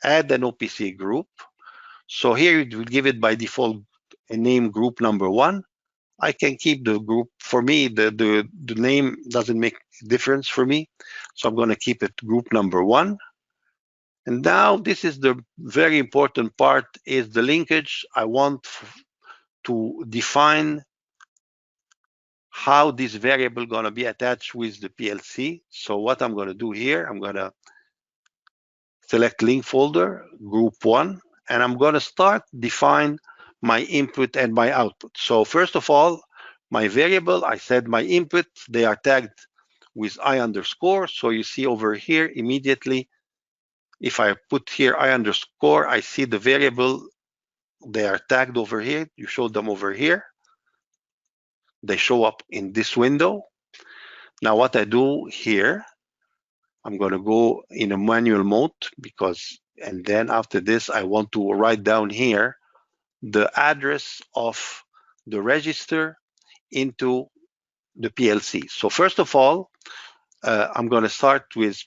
add an OPC group. So here it will give it by default a name group number 1. I can keep the group. For me, the name doesn't make a difference for me. So I'm going to keep it group number 1. And now this is the very important part, is the linkage. I want to define how this variable going to be attached with the PLC. So what I'm going to do here, I'm going to select link folder, group 1, and I'm going to start define my input and my output. So first of all, my variable, I said my input, they are tagged with I underscore. So you see over here immediately, if I put here I underscore, I see the variable, they are tagged over here. You show them over here. They show up in this window. Now what I do here, I'm going to go in a manual mode and then after this, I want to write down here the address of the register into the PLC. So first of all, I'm going to start with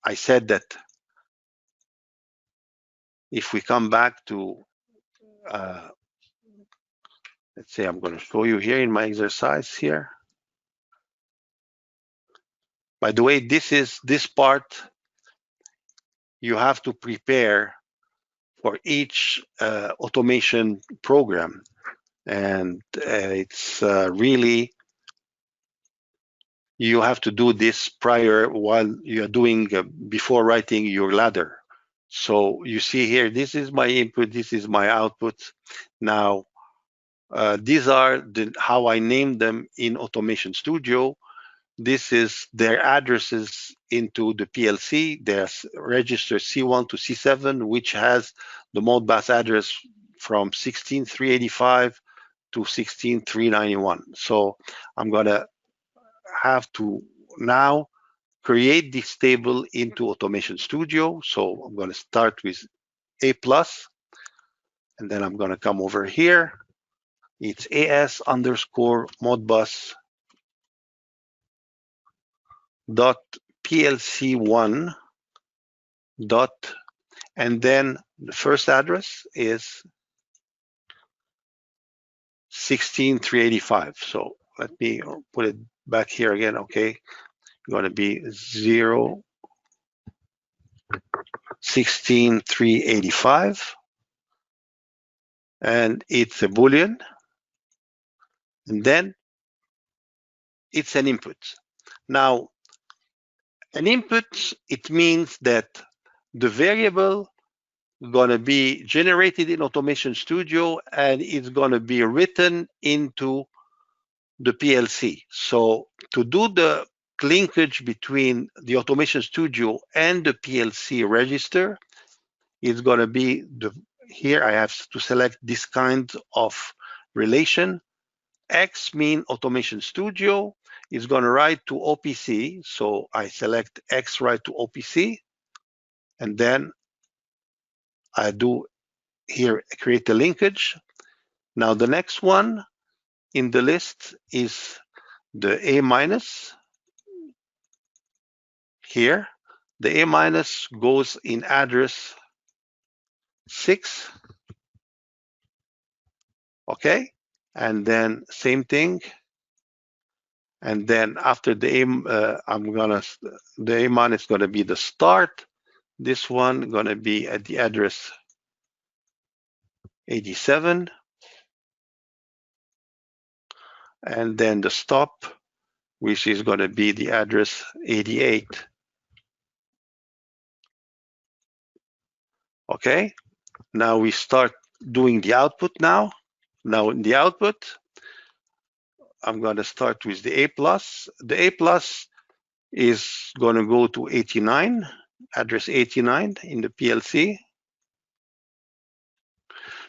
I said that if we come back to, let's say I'm going to show you here in my exercise here. By the way, this part you have to prepare for each automation program. And it's really, you have to do this prior while you're doing, before writing your ladder. So you see here, this is my input, this is my output. Now, these are how I named them in Automation Studio. This is their addresses into the PLC. There's register C1 to C7, which has the Modbus address from 16.385 to 16.391. So I'm going to have to now create this table into Automation Studio. So I'm going to start with A+, and then I'm going to come over here. It's AS underscore Modbus dot PLC1 dot, and then the first address is 16.385. So let me put it back here again. Okay, going to be 16.385, and it's a Boolean, and then it's an input. Now, an input, it means that the variable is going to be generated in Automation Studio and it's going to be written into the PLC. So to do the linkage between the Automation Studio and the PLC register, it's going to be here I have to select this kind of relation. X mean Automation Studio is going to write to OPC. So I select X write to OPC, and then I do here create a linkage. Now the next one in the list is the A minus. Here, the A minus goes in address 6. Okay, and then same thing. And then after the A, the A minus is gonna be the start. This one gonna be at the address 87. And then the stop, which is gonna be the address 88. Okay, now we start doing the output now. Now in the output, I'm going to start with the A+. The A+, is going to go to 89, address 89 in the PLC.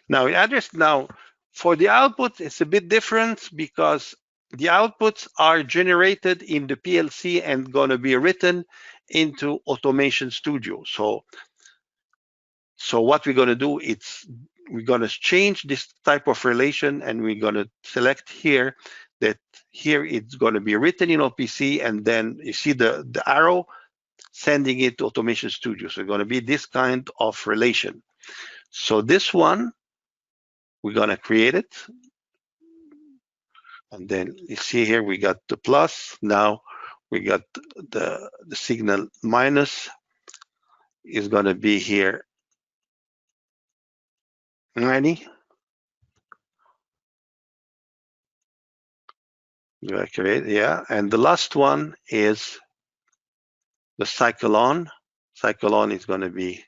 Now, for the output, it's a bit different because the outputs are generated in the PLC and going to be written into Automation Studio. So what we're going to do is we're going to change this type of relation, and we're going to select here that here it's going to be written in OPC, and then you see the arrow sending it to Automation Studio. So it's going to be this kind of relation. So this one, we're going to create it. And then you see here, we got the plus. Now we got the signal minus is going to be here 90. Yeah, and the last one is the cycle on. Cycle on is going to be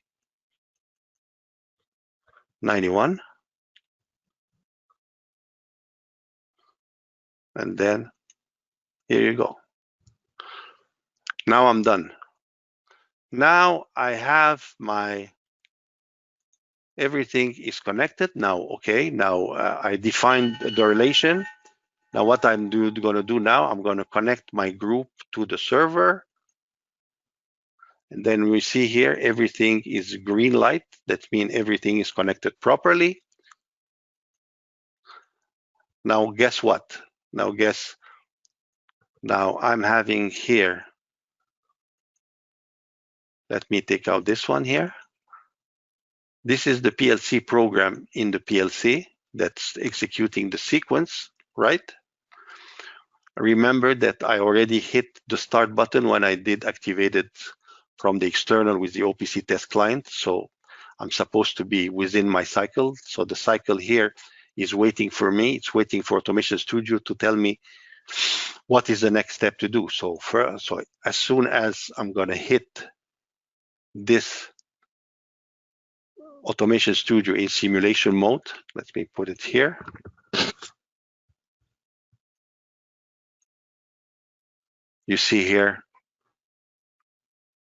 91. And then here you go. Now I'm done. Now I have my, everything is connected now. Okay, now I defined the relation. Now what I'm going to do now, I'm going to connect my group to the server. And then we see here, everything is green light. That means everything is connected properly. Now guess what? Now I'm having here, let me take out this one here. This is the PLC program in the PLC that's executing the sequence, right? Remember that I already hit the start button when I did activate it from the external with the OPC test client. So I'm supposed to be within my cycle. So the cycle here is waiting for me. It's waiting for Automation Studio to tell me what is the next step to do. So as soon as I'm going to hit this Automation Studio in simulation mode, let me put it here. You see here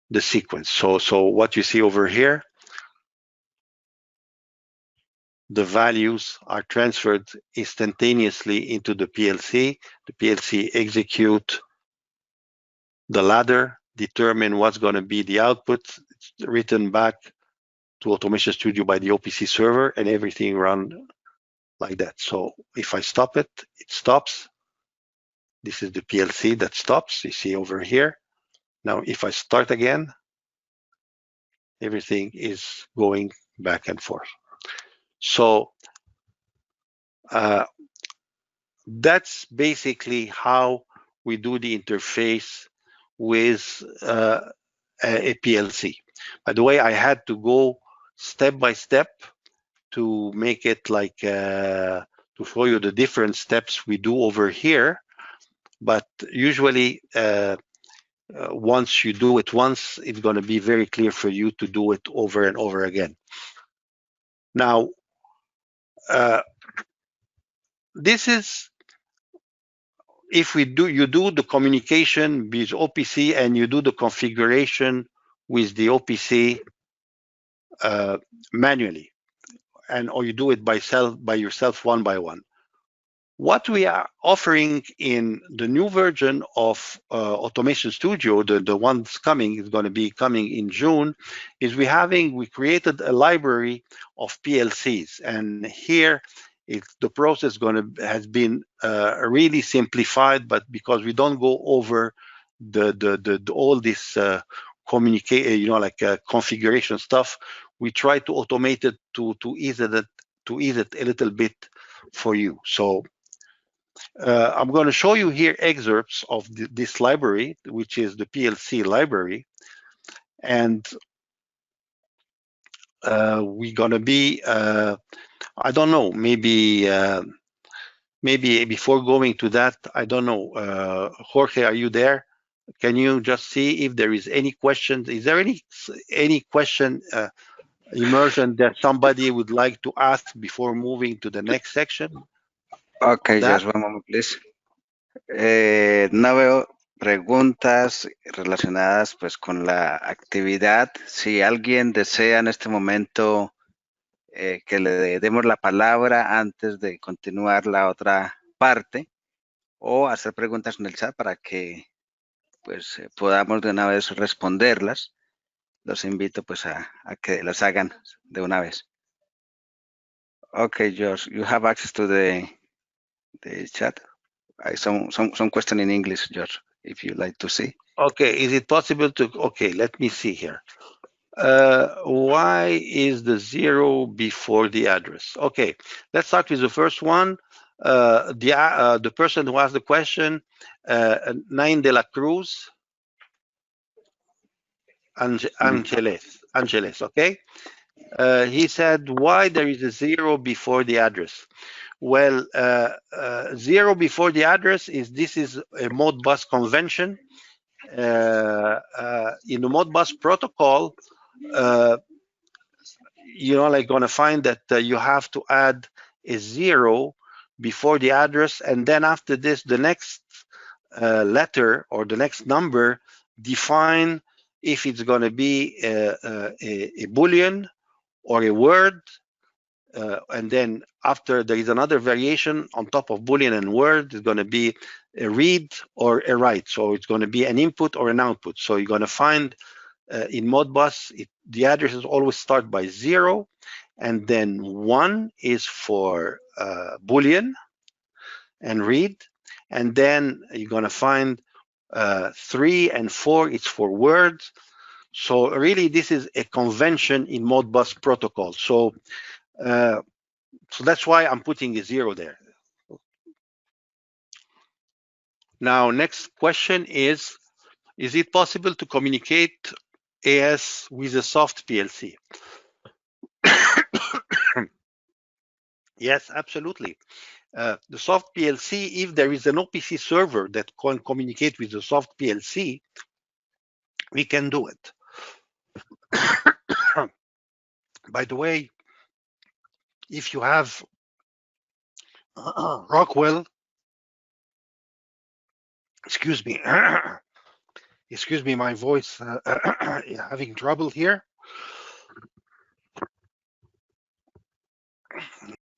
the sequence. So what you see over here, the values are transferred instantaneously into the PLC. The PLC execute the ladder, determine what's going to be the output. It's written back to Automation Studio by the Opc server, and everything run like that. So if I stop it, it stops. This is the PLC that stops. You see over here. Now, if I start again, everything is going back and forth. So that's basically how we do the interface with a PLC. By the way, I had to go step by step to make it like to show you the different steps we do over here. But usually, once you do it once, it's going to be very clear for you to do it over and over again. Now, this is if you do the communication with OPC and you do the configuration with the OPC manually, or you do it by yourself one by one. What we are offering in the new version of Automation Studio, the one that's coming, is going to be coming in June, is we created a library of PLCs, and here the process has been really simplified, but because we don't go over all this configuration stuff, we try to automate it to ease it a little bit for you. So I'm going to show you here excerpts of this library, which is the PLC library, and we're going to be I don't know, maybe before going to that, I don't know, Jorge, are you there? Can you just see if there is any questions? Is there any question immersion that somebody would like to ask before moving to the next section? Okay, just one moment, please. No veo preguntas relacionadas pues con la actividad. Si alguien desea en este momento que le demos la palabra antes de continuar la otra parte, o hacer preguntas en el chat para que pues podamos de una vez responderlas, los invito pues a que las hagan de una vez. Okay, Josh, you have access to the chat. Some question in English, Josh, if you like to see. Okay, is it possible to, okay, let me see here. Why is the 0 before the address? Okay, let's start with the first one. The person who asked the question, Nain de la Cruz, Angeles, okay? He said, why there is a 0 before the address? Well, 0 before the address is, this is a Modbus convention. In the Modbus protocol, you're like going to find that you have to add a 0 before the address, and then after this, the next letter or the next number define if it's going to be a Boolean or a word, and then after there is another variation on top of Boolean and word, it's going to be a read or a write. So it's going to be an input or an output. So you're going to find in Modbus, the addresses always start by 0, and then 1 is for Boolean and read, and then you're going to find 3 and 4 is for words. So really, this is a convention in Modbus protocol. So that's why I'm putting a 0 there. Now, next question is it possible to communicate AS with a soft PLC? Yes, absolutely. The soft PLC, if there is an OPC server that can communicate with the soft PLC, we can do it. By the way, if you have Rockwell, excuse me, excuse me, my voice having trouble here.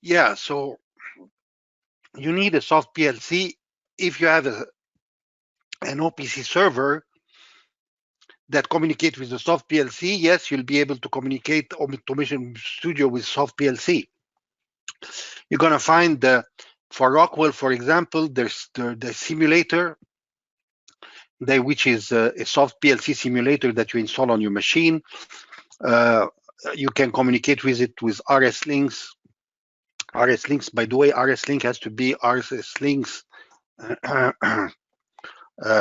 Yeah, so you need a soft PLC. If you have an OPC server that communicate with the soft PLC, yes, you'll be able to communicate Automation Studio with soft PLC. You're going to find for Rockwell, for example, there's the simulator, which is a soft PLC simulator that you install on your machine. You can communicate with it with RS links. RS links, by the way, RS link has to be RS links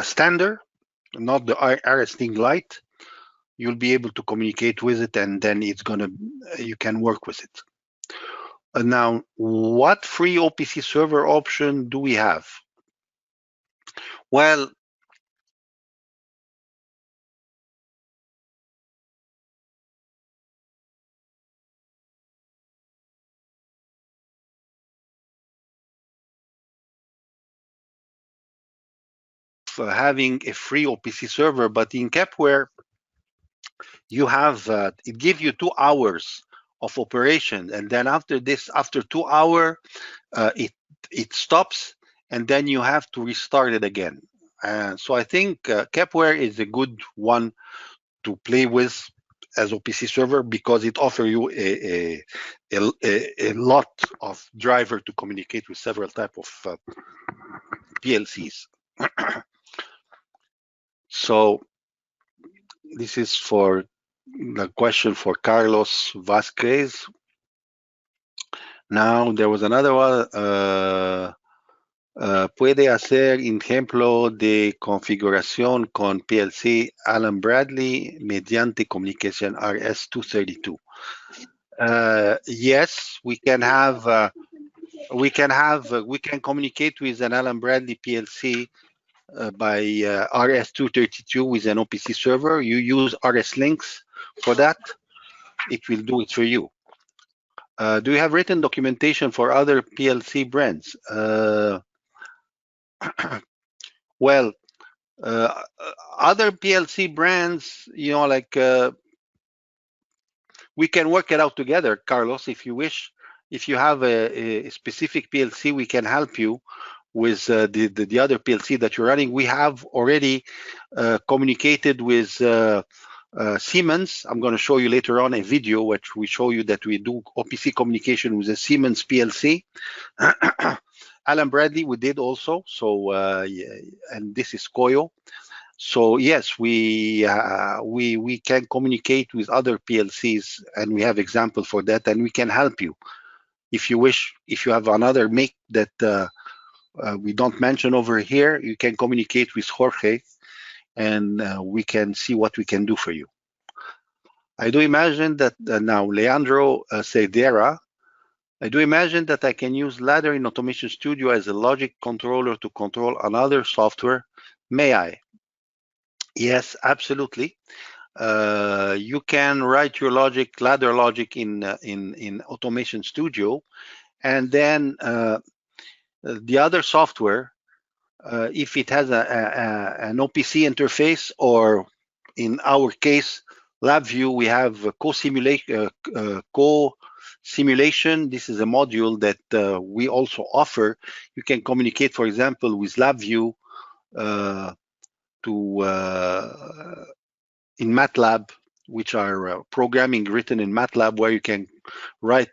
standard, not the RS link Lite. You'll be able to communicate with it, and then you can work with it. Now, what free OPC server option do we have? Well, having a free OPC server, but in Kepware, you have it gives you 2 hours of operation, and then after 2 hours, it stops, and then you have to restart it again. So I think Kepware is a good one to play with as OPC server because it offers you a lot of driver to communicate with several type of PLCs. So this is for the question for Carlos Vasquez. Now there was another one. Puede hacer ejemplo de configuración con PLC Allen Bradley mediante comunicación RS-232. Yes, we can communicate with an Allen Bradley PLC by RS-232 with an OPC server. You use RS links for that. It will do it for you. Do you have written documentation for other PLC brands? Well, Other PLC brands, you know, like we can work it out together, Carlos, if you wish. If you have a specific PLC, we can help you with the other PLC that you're running. We have already communicated with Siemens. I'm going to show you later on a video which we show you that we do OPC communication with a Siemens PLC. Alan Bradley, we did also. So, and this is Koyo. So yes, we can communicate with other PLCs, and we have example for that, and we can help you if you wish. If you have another make that we don't mention over here, you can communicate with Jorge, and we can see what we can do for you. I do imagine that now Leandro Cedera, I do imagine that I can use Ladder in Automation Studio as a logic controller to control another software. May I? Yes, absolutely. You can write your logic, ladder logic in Automation Studio, and then the other software, if it has an OPC interface, or in our case, LabVIEW, we have co-simulation. This is a module that we also offer. You can communicate, for example, with LabVIEW in MATLAB, which are programming written in MATLAB, where you can write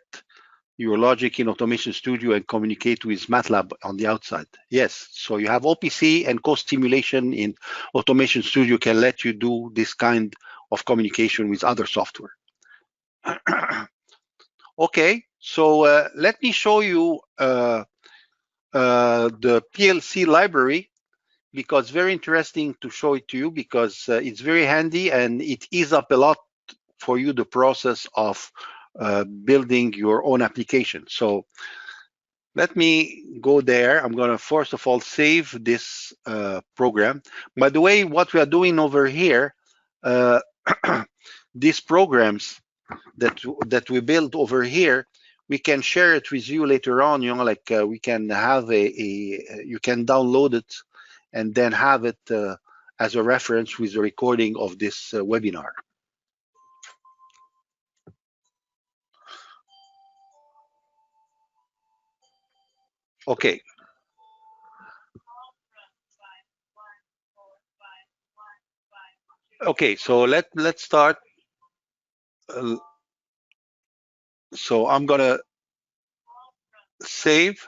your logic in Automation Studio and communicate with MATLAB on the outside. Yes, so you have OPC and co-stimulation in Automation Studio can let you do this kind of communication with other software. Okay, so let me show you the PLC library, because very interesting to show it to you, because it's very handy and it eases up a lot for you the process of building your own application. So let me go there. I'm going to first of all save this program. By the way, what we are doing over here, these programs that we build over here, we can share it with you later on. You know, like we can have you can download it and then have it as a reference with the recording of this webinar. Okay. Okay, so let's start. So I'm gonna save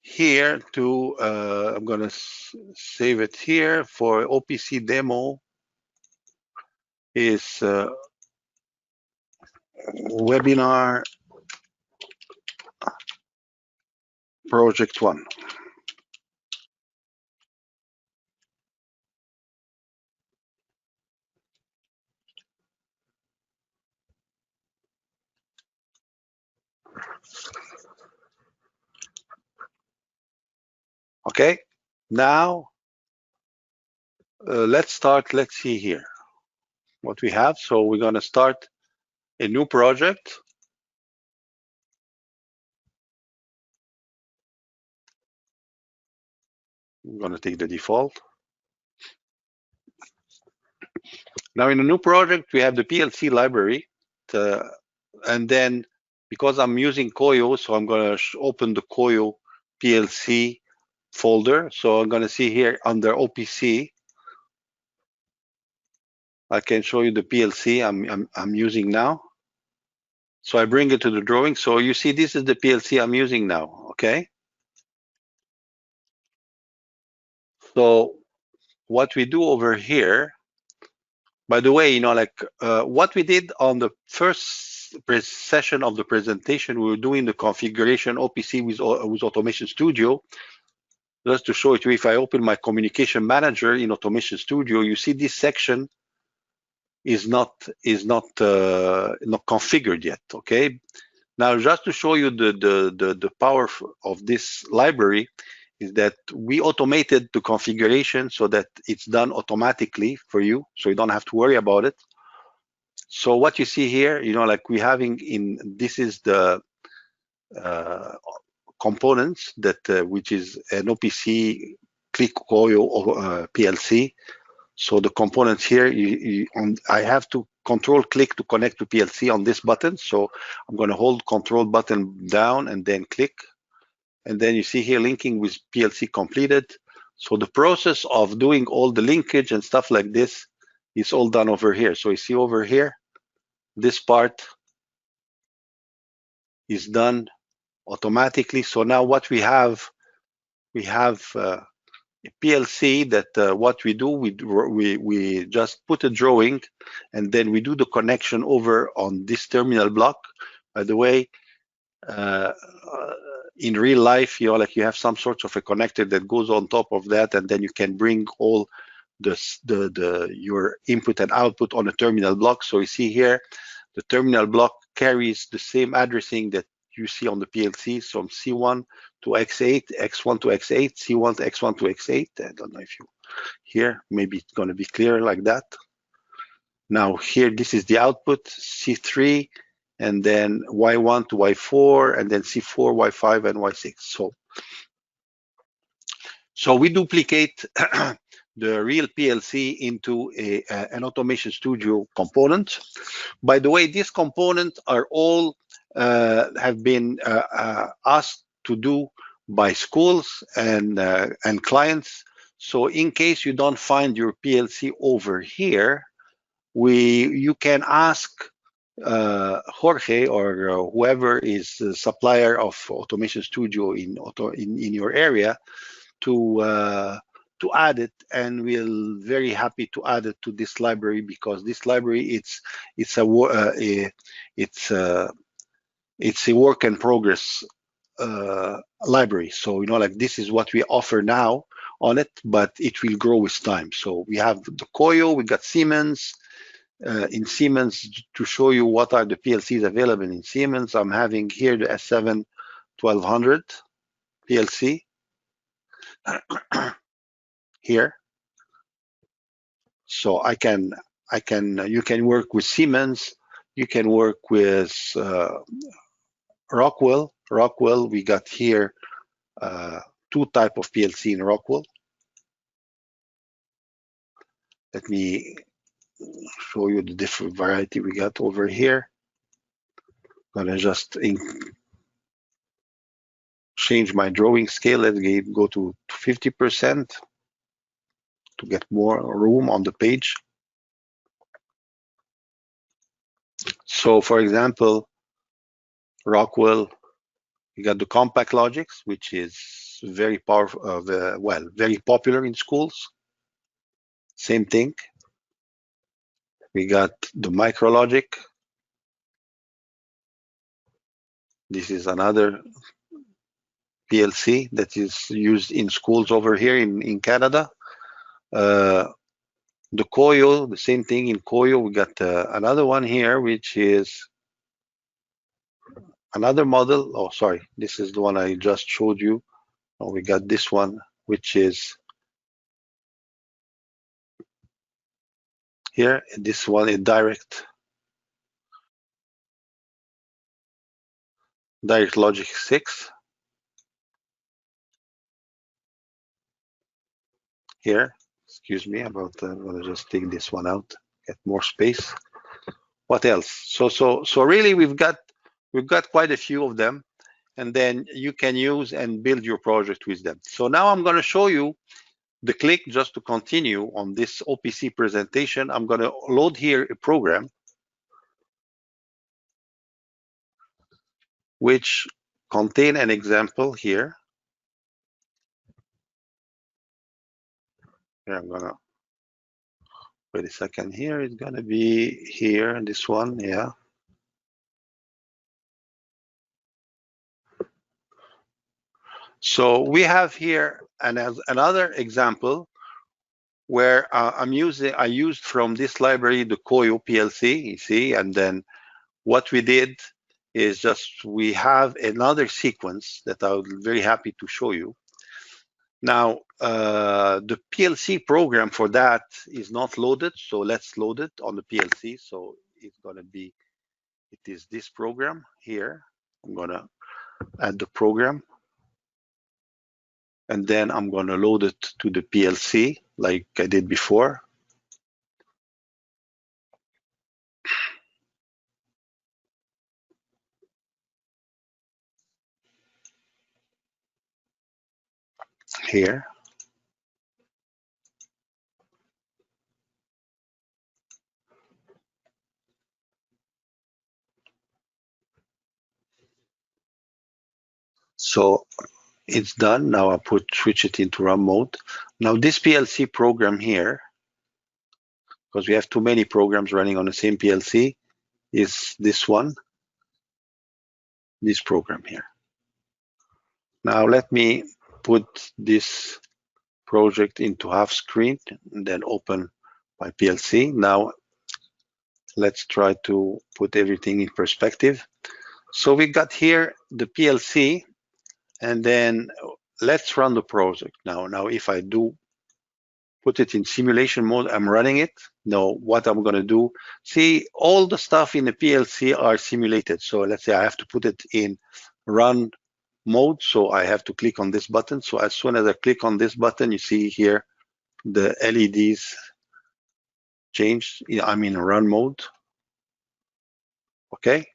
here to I'm gonna save it here for OPC demo is webinar project 1. Okay, now let's start. Let's see here what we have. So we're going to start a new project. I'm going to take the default. Now in a new project, we have the PLC library. And then because I'm using Koyo, so I'm going to open the Koyo PLC folder. So I'm going to see here under OPC, I can show you the PLC I'm using now. So I bring it to the drawing. So you see, this is the PLC I'm using now. Okay. So what we do over here, by the way, you know, like what we did on the first session of the presentation, we were doing the configuration OPC with Automation Studio. Just to show it to you, if I open my communication manager in Automation Studio, you see this section is not configured yet. Okay. Now, just to show you the power of this library is that we automated the configuration so that it's done automatically for you, so you don't have to worry about it. So what you see here, you know, like we're having this is the components that which is an OPC click coil PLC. So the components here, I have to control click to connect to PLC on this button. So I'm going to hold control button down and then click. And then you see here linking with PLC completed. So the process of doing all the linkage and stuff like this is all done over here. So you see over here, this part is done automatically. So now what we have a PLC that what we do, we just put a drawing and then we do the connection over on this terminal block. By the way, in real life, like you have some sort of a connector that goes on top of that, and then you can bring all your input and output on a terminal block. So you see here, the terminal block carries the same addressing that you see on the PLC, from C1 to X8, X1 to X8, C1 to X1 to X8. I don't know if you here, maybe it's going to be clear like that. Now here, this is the output, C3, and then Y1 to Y4, and then C4, Y5, and Y6. So we duplicate the real PLC into an Automation Studio component. By the way, these components are all have been asked to do by schools and clients. So in case you don't find your PLC over here, you can ask Jorge or whoever is the supplier of Automation Studio in your area to add it, and we're very happy to add it to this library, because this library it's a work in progress library. So like this is what we offer now on it, but it will grow with time. So we have the Koyo, we got Siemens. In Siemens, to show you what are the PLCs available in Siemens, I'm having here the S7 1200 PLC here. So you can work with Siemens, you can work with Rockwell. Rockwell, we got here two type of PLC in Rockwell. Let me show you the different variety we got over here. I'm gonna just change my drawing scale. Let's go to 50% to get more room on the page. So for example, Rockwell, you got the compact logics, which is very powerful, very popular in schools. Same thing. We got the micro logic. This is another PLC that is used in schools over here in Canada. The Koyo, the same thing in Koyo. We got another one here, which is another model. Oh, sorry, this is the one I just showed you. Oh, we got this one, which is here. This one is direct logic 6. Here, excuse me about I'm gonna just take this one out, get more space. What else? So really we've got quite a few of them, and then you can use and build your project with them. So now I'm going to show you the click. Just to continue on this OPC presentation, I'm going to load here a program which contain an example here. Here I'm going to wait a second. Here it's going to be here, this one, yeah. So we have here another example where I used from this library the Koyo PLC, you see, and then what we did is just we have another sequence that I would be very happy to show you. Now, the PLC program for that is not loaded, so let's load it on the PLC. So it's going to be, it is this program here. I'm going to add the program. and then I'm going to load it to the PLC like I did before. Here. So it's done. Now I switch it into run mode. Now this PLC program here, because we have too many programs running on the same PLC, is this one, this program here. Now let me put this project into half screen and then open my PLC. Now let's try to put everything in perspective. So we got here the PLC, and then let's run the project. Now if I do put it in simulation mode, I'm running it. Now what I'm going to do, see, all the stuff in the PLC are simulated. So let's say I have to put it in run mode. So I have to click on this button. So as soon as I click on this button, you see here the LEDs change. I'm in run mode. Okay.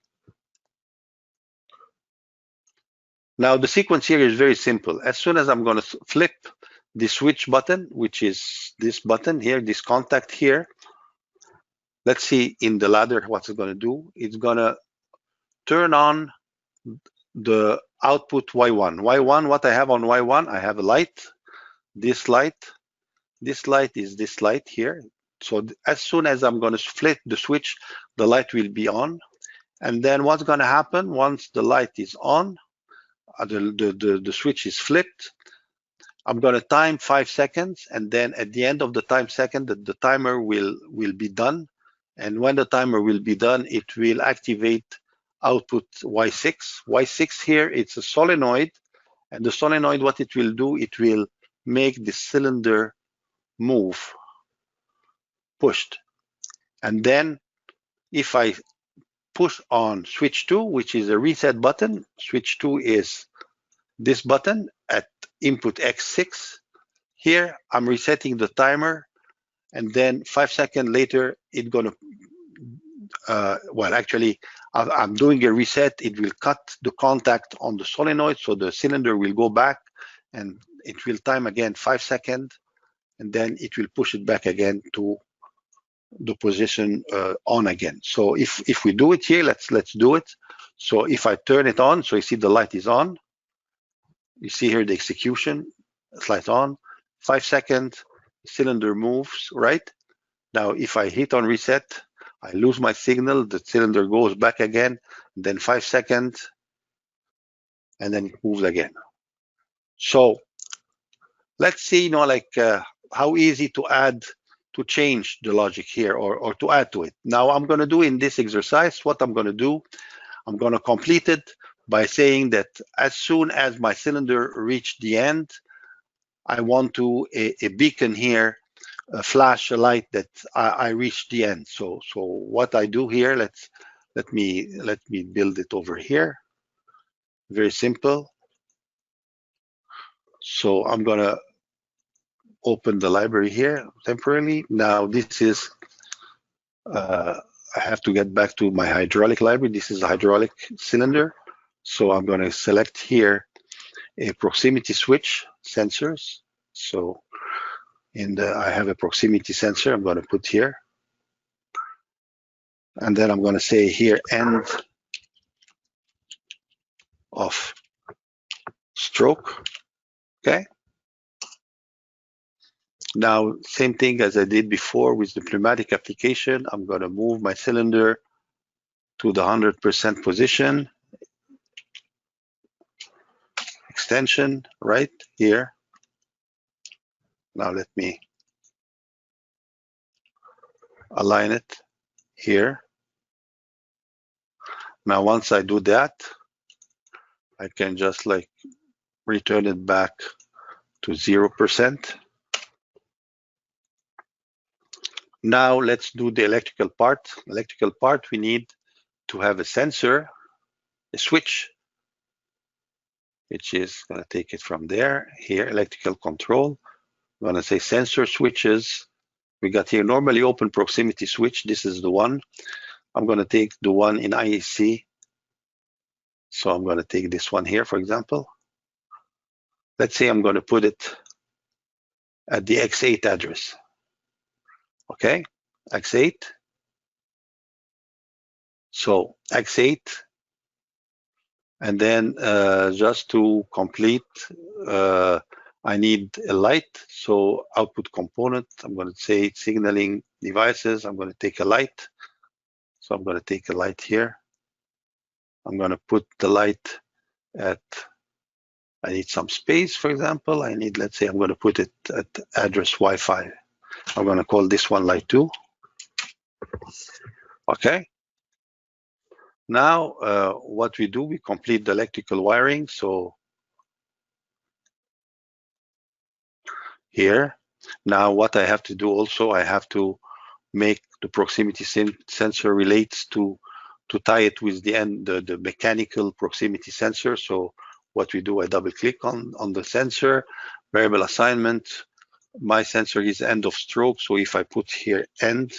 Now the sequence here is very simple. As soon as I'm going to flip the switch button, which is this button here, this contact here, let's see in the ladder what it's going to do. It's going to turn on the output Y1. Y1, what I have on Y1, I have a light, this light. This light is this light here. So as soon as I'm going to flip the switch, the light will be on. And then what's going to happen once the light is on, the switch is flipped, I'm going to time 5 seconds, and then at the end of the time second, the timer will be done. And when the timer will be done, it will activate output Y6. Y6 here, it's a solenoid, and the solenoid, what it will do, it will make the cylinder move, pushed. And then if I push on switch 2, which is a reset button, switch 2 is this button at input X6. Here I'm resetting the timer, and then 5 seconds later it's going to well, actually I'm doing a reset. It will cut the contact on the solenoid, so the cylinder will go back, and it will time again 5 seconds, and then it will push it back again to the position on again. So if we do it here, let's do it. So if I turn it on, so you see the light is on. You see here the execution, light on, 5 seconds, cylinder moves, right? Now if I hit on reset, I lose my signal, the cylinder goes back again, then 5 seconds, and then it moves again. So let's see, how easy to change the logic here or to add to it. Now I'm going to do in this exercise, what I'm going to do, I'm going to complete it by saying that as soon as my cylinder reached the end, I want to a beacon here, flash a light that I reached the end. So what I do here, let me build it over here. Very simple. So I'm going to open the library here temporarily. Now this is I have to get back to my hydraulic library. This is a hydraulic cylinder. So I'm going to select here a proximity switch sensors. So I have a proximity sensor I'm going to put here. And then I'm going to say here end of stroke. Okay. Now, same thing as I did before with the pneumatic application. I'm going to move my cylinder to the 100% position. Extension right here. Now let me align it here. Now once I do that, I can just return it back to 0%. Now let's do the electrical part. Electrical part, we need to have a sensor, a switch which is going to take it from there. Here, electrical control. I'm going to say sensor switches. We got here normally open proximity switch. This is the one. I'm going to take the one in IEC. So I'm going to take this one here, for example. Let's say I'm going to put it at the X8 address. Okay, X8. So X8. And then just to complete, I need a light. So output component, I'm going to say signaling devices. I'm going to take a light. So I'm going to take a light here. I'm going to put the light at, I need some space, for example. I need, let's say I'm going to put it at address Wi-Fi. I'm going to call this one light 2. Okay. Now, what we do, we complete the electrical wiring. So here, now what I have to do also, I have to make the proximity sensor relates to tie it with the mechanical proximity sensor. So what we do, I double click on the sensor, variable assignment. My sensor is end of stroke. So if I put here end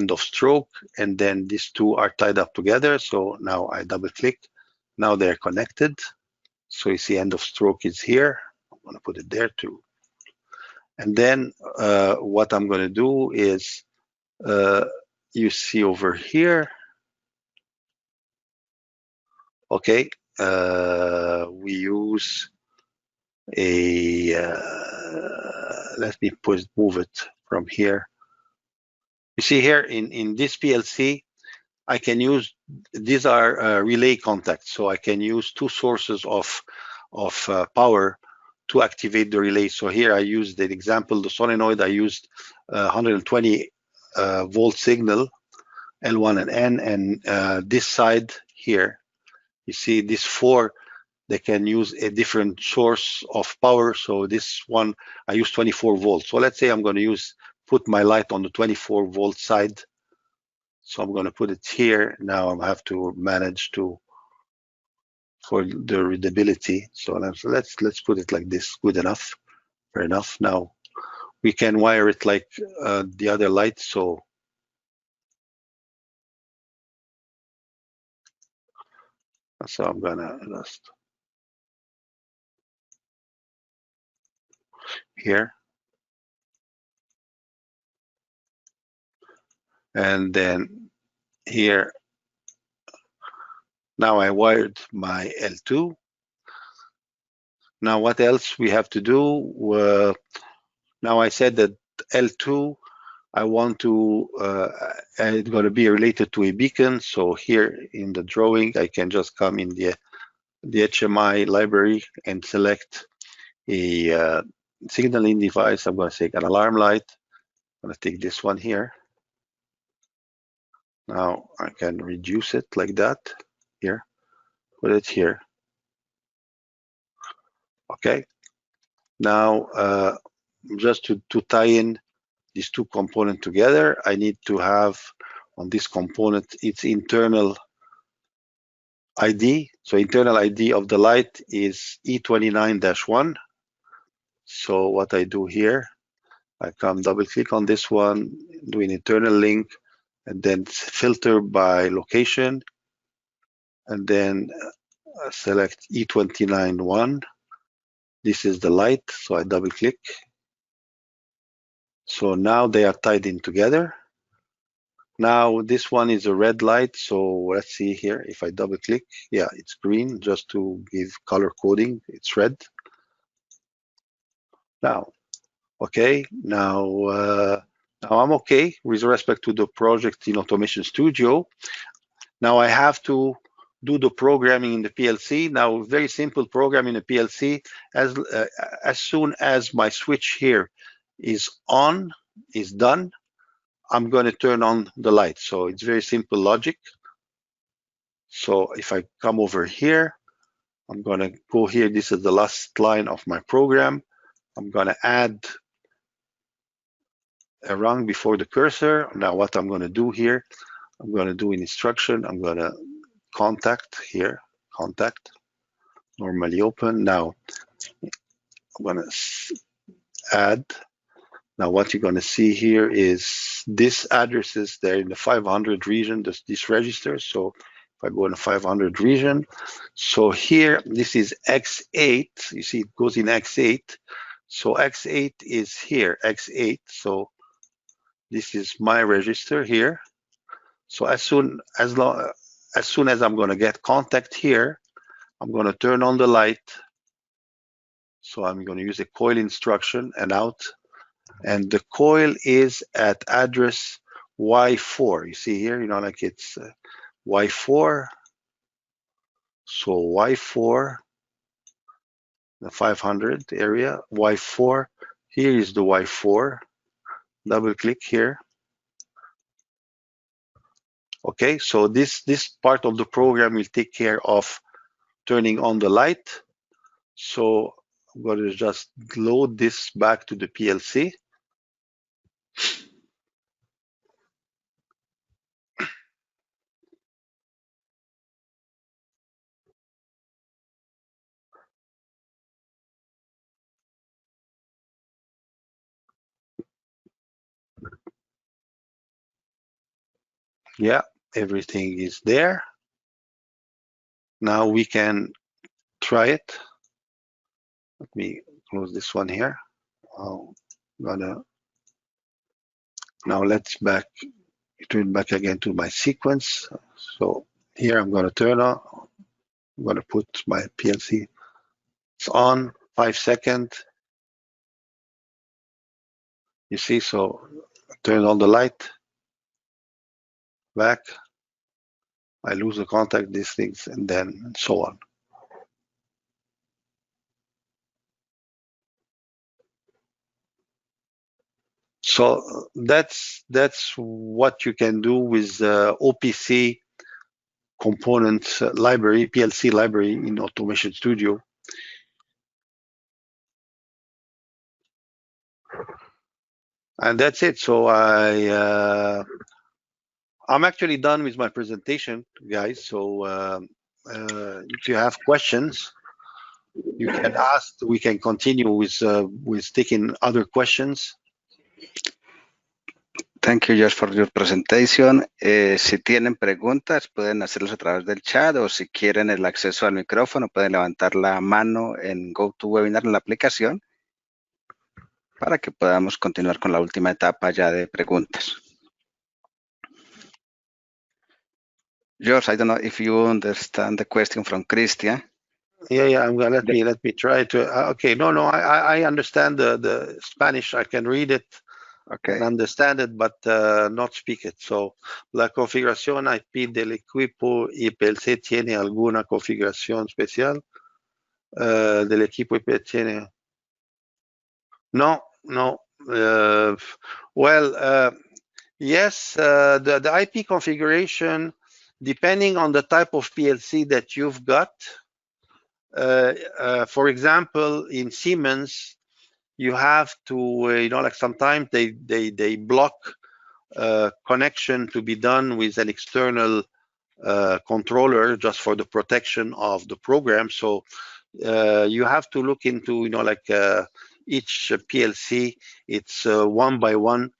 of stroke, and then these two are tied up together. So now I double click. Now they're connected. So you see end of stroke is here. I'm going to put it there too. And then what I'm going to do is you see over here. Okay, we use a, let me move it from here. You see here in this PLC, I can use, these are relay contacts. So I can use two sources of power to activate the relay. So here I used the example, the solenoid, I used 120 volt signal, L1 and N, and this side here, you see this 4, they can use a different source of power. So this one, I use 24 volts. So let's say I'm going to put my light on the 24 volt side. So I'm going to put it here. Now I have to manage for the readability. So let's put it like this. Good enough. Fair enough. Now we can wire it like the other light. So I'm gonna just here, and then here. Now I wired my L2. Now what else we have to do? Now I said that L2, I want to, it's going to be related to a beacon. So here in the drawing, I can just come in the HMI library and select a signaling device. I'm going to take an alarm light. I'm going to take this one here. Now I can reduce it like that. Here, put it here. Okay. Now, just to tie in these two components together, I need to have on this component its internal ID. So internal ID of the light is E29-1. So what I do here, I come double click on this one, do an internal link, and then filter by location, and then select E29-1. This is the light, so I double click. So now they are tied in together. Now this one is a red light, so let's see here. If I double click, yeah, it's green, just to give color coding, it's red. Now, okay, now I'm okay with respect to the project in Automation Studio. Now I have to do the programming in the PLC. Now, very simple program in the PLC. As soon as my switch here is on, is done, I'm going to turn on the light. So it's very simple logic. So if I come over here, I'm going to go here. This is the last line of my program. I'm going to add a rung before the cursor. Now what I'm going to do here, I'm going to do an instruction. I'm going to contact here, contact. normally open. Now I'm going to add. Now what you're going to see here is this addresses there in the 500 region, this register. So if I go in the 500 region, so here this is X8. You see it goes in X8. So X8 is here, X8. So this is my register here. So as soon as I'm going to get contact here, I'm going to turn on the light. So I'm going to use a coil instruction and out. And the coil is at address Y4. You see here, like it's Y4. So Y4, the 500 area, Y4. Here is the Y4. Double click here. Okay, so this part of the program will take care of turning on the light. So I'm going to just load this back to the PLC. Yeah, everything is there. Now we can try it. Let me close this one here. Now let's turn back again to my sequence. So here I'm going to turn on. I'm going to put my PLC. It's on 5 seconds. You see, so turn on the light. Back. I lose the contact, these things, and then so on. So that's what you can do with OPC components library, PLC library in Automation Studio. And that's it. So I'm actually done with my presentation, guys. So if you have questions, you can ask. We can continue with taking other questions. Thank you, Josh, for your presentation. Si tienen preguntas, pueden hacerlas a través del chat, o si quieren el acceso al micrófono, pueden levantar la mano en GoToWebinar en la aplicación para que podamos continuar con la última etapa ya de preguntas. Josh, I don't know if you understand the question from Christian. Yeah. I'm gonna let me try to. Okay, no, I understand the Spanish. I can read it. Okay. And understand it, but not speak it. So, la configuración IP del equipo IPLC tiene alguna configuración especial del equipo IP tiene. No. Yes, the IP configuration, depending on the type of PLC that you've got. For example, in Siemens, you have to, like sometimes they block connection to be done with an external controller just for the protection of the program. So you have to look into, each PLC, it's one by one.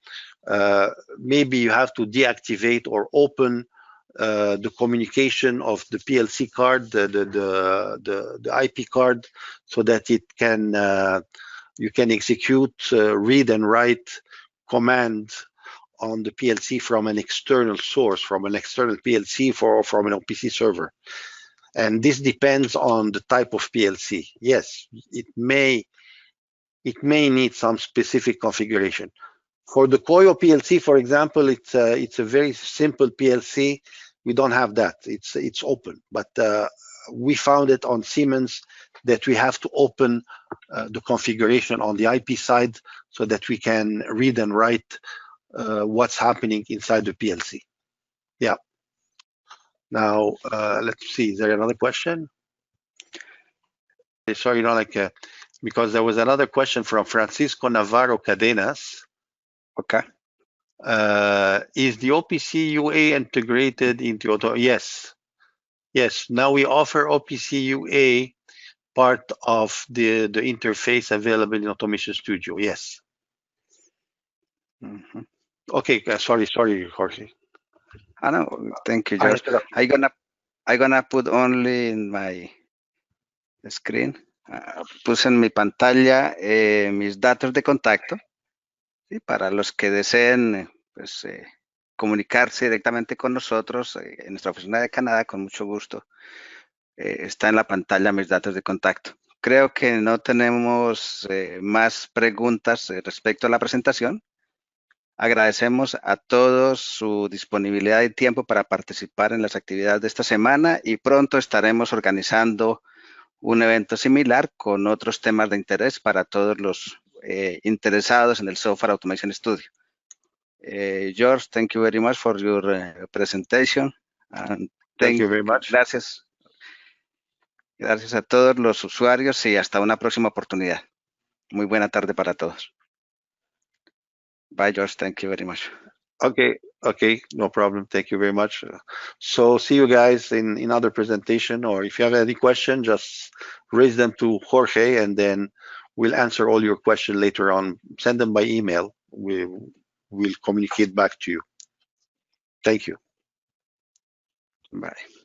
Maybe you have to deactivate or open the communication of the PLC card, the IP card, so that it can you can execute read and write commands on the PLC from an external source, from an external PLC or from an Opc server. And this depends on the type of PLC. Yes, it may need some specific configuration. For the Koyo PLC, for example, it's a very simple PLC. We don't have that. It's open, but we found it on Siemens that we have to open the configuration on the IP side so that we can read and write what's happening inside the PLC. Yeah. Now let's see. Is there another question? Sorry, because there was another question from Francisco Navarro Cadenas. Okay. Is the OPC UA integrated into Auto? Yes. Now we offer OPC UA part of the interface available in Automation Studio. Yes. Mhm. Okay. Sorry, Jorge. No, thank you, George. I'm gonna put only in my screen. Puse en mi pantalla mis datos de contacto, ¿sí? Para los que deseen pues, comunicarse directamente con nosotros en nuestra oficina de Canadá, con mucho gusto. Está en la pantalla mis datos de contacto. Creo que no tenemos más preguntas respecto a la presentación. Agradecemos a todos su disponibilidad y tiempo para participar en las actividades de esta semana y pronto estaremos organizando un evento similar con otros temas de interés para todos los interesados en el Software Automation Studio. George, thank you very much for your presentation. And thank you very much. Gracias. Gracias a todos los usuarios y hasta una próxima oportunidad. Muy buena tarde para todos. Bye, George. Thank you very much. Okay, no problem. Thank you very much. So see you guys in other presentation, or if you have any question, just raise them to Jorge and then we'll answer all your questions later on. Send them by email. We'll communicate back to you. Thank you. Bye.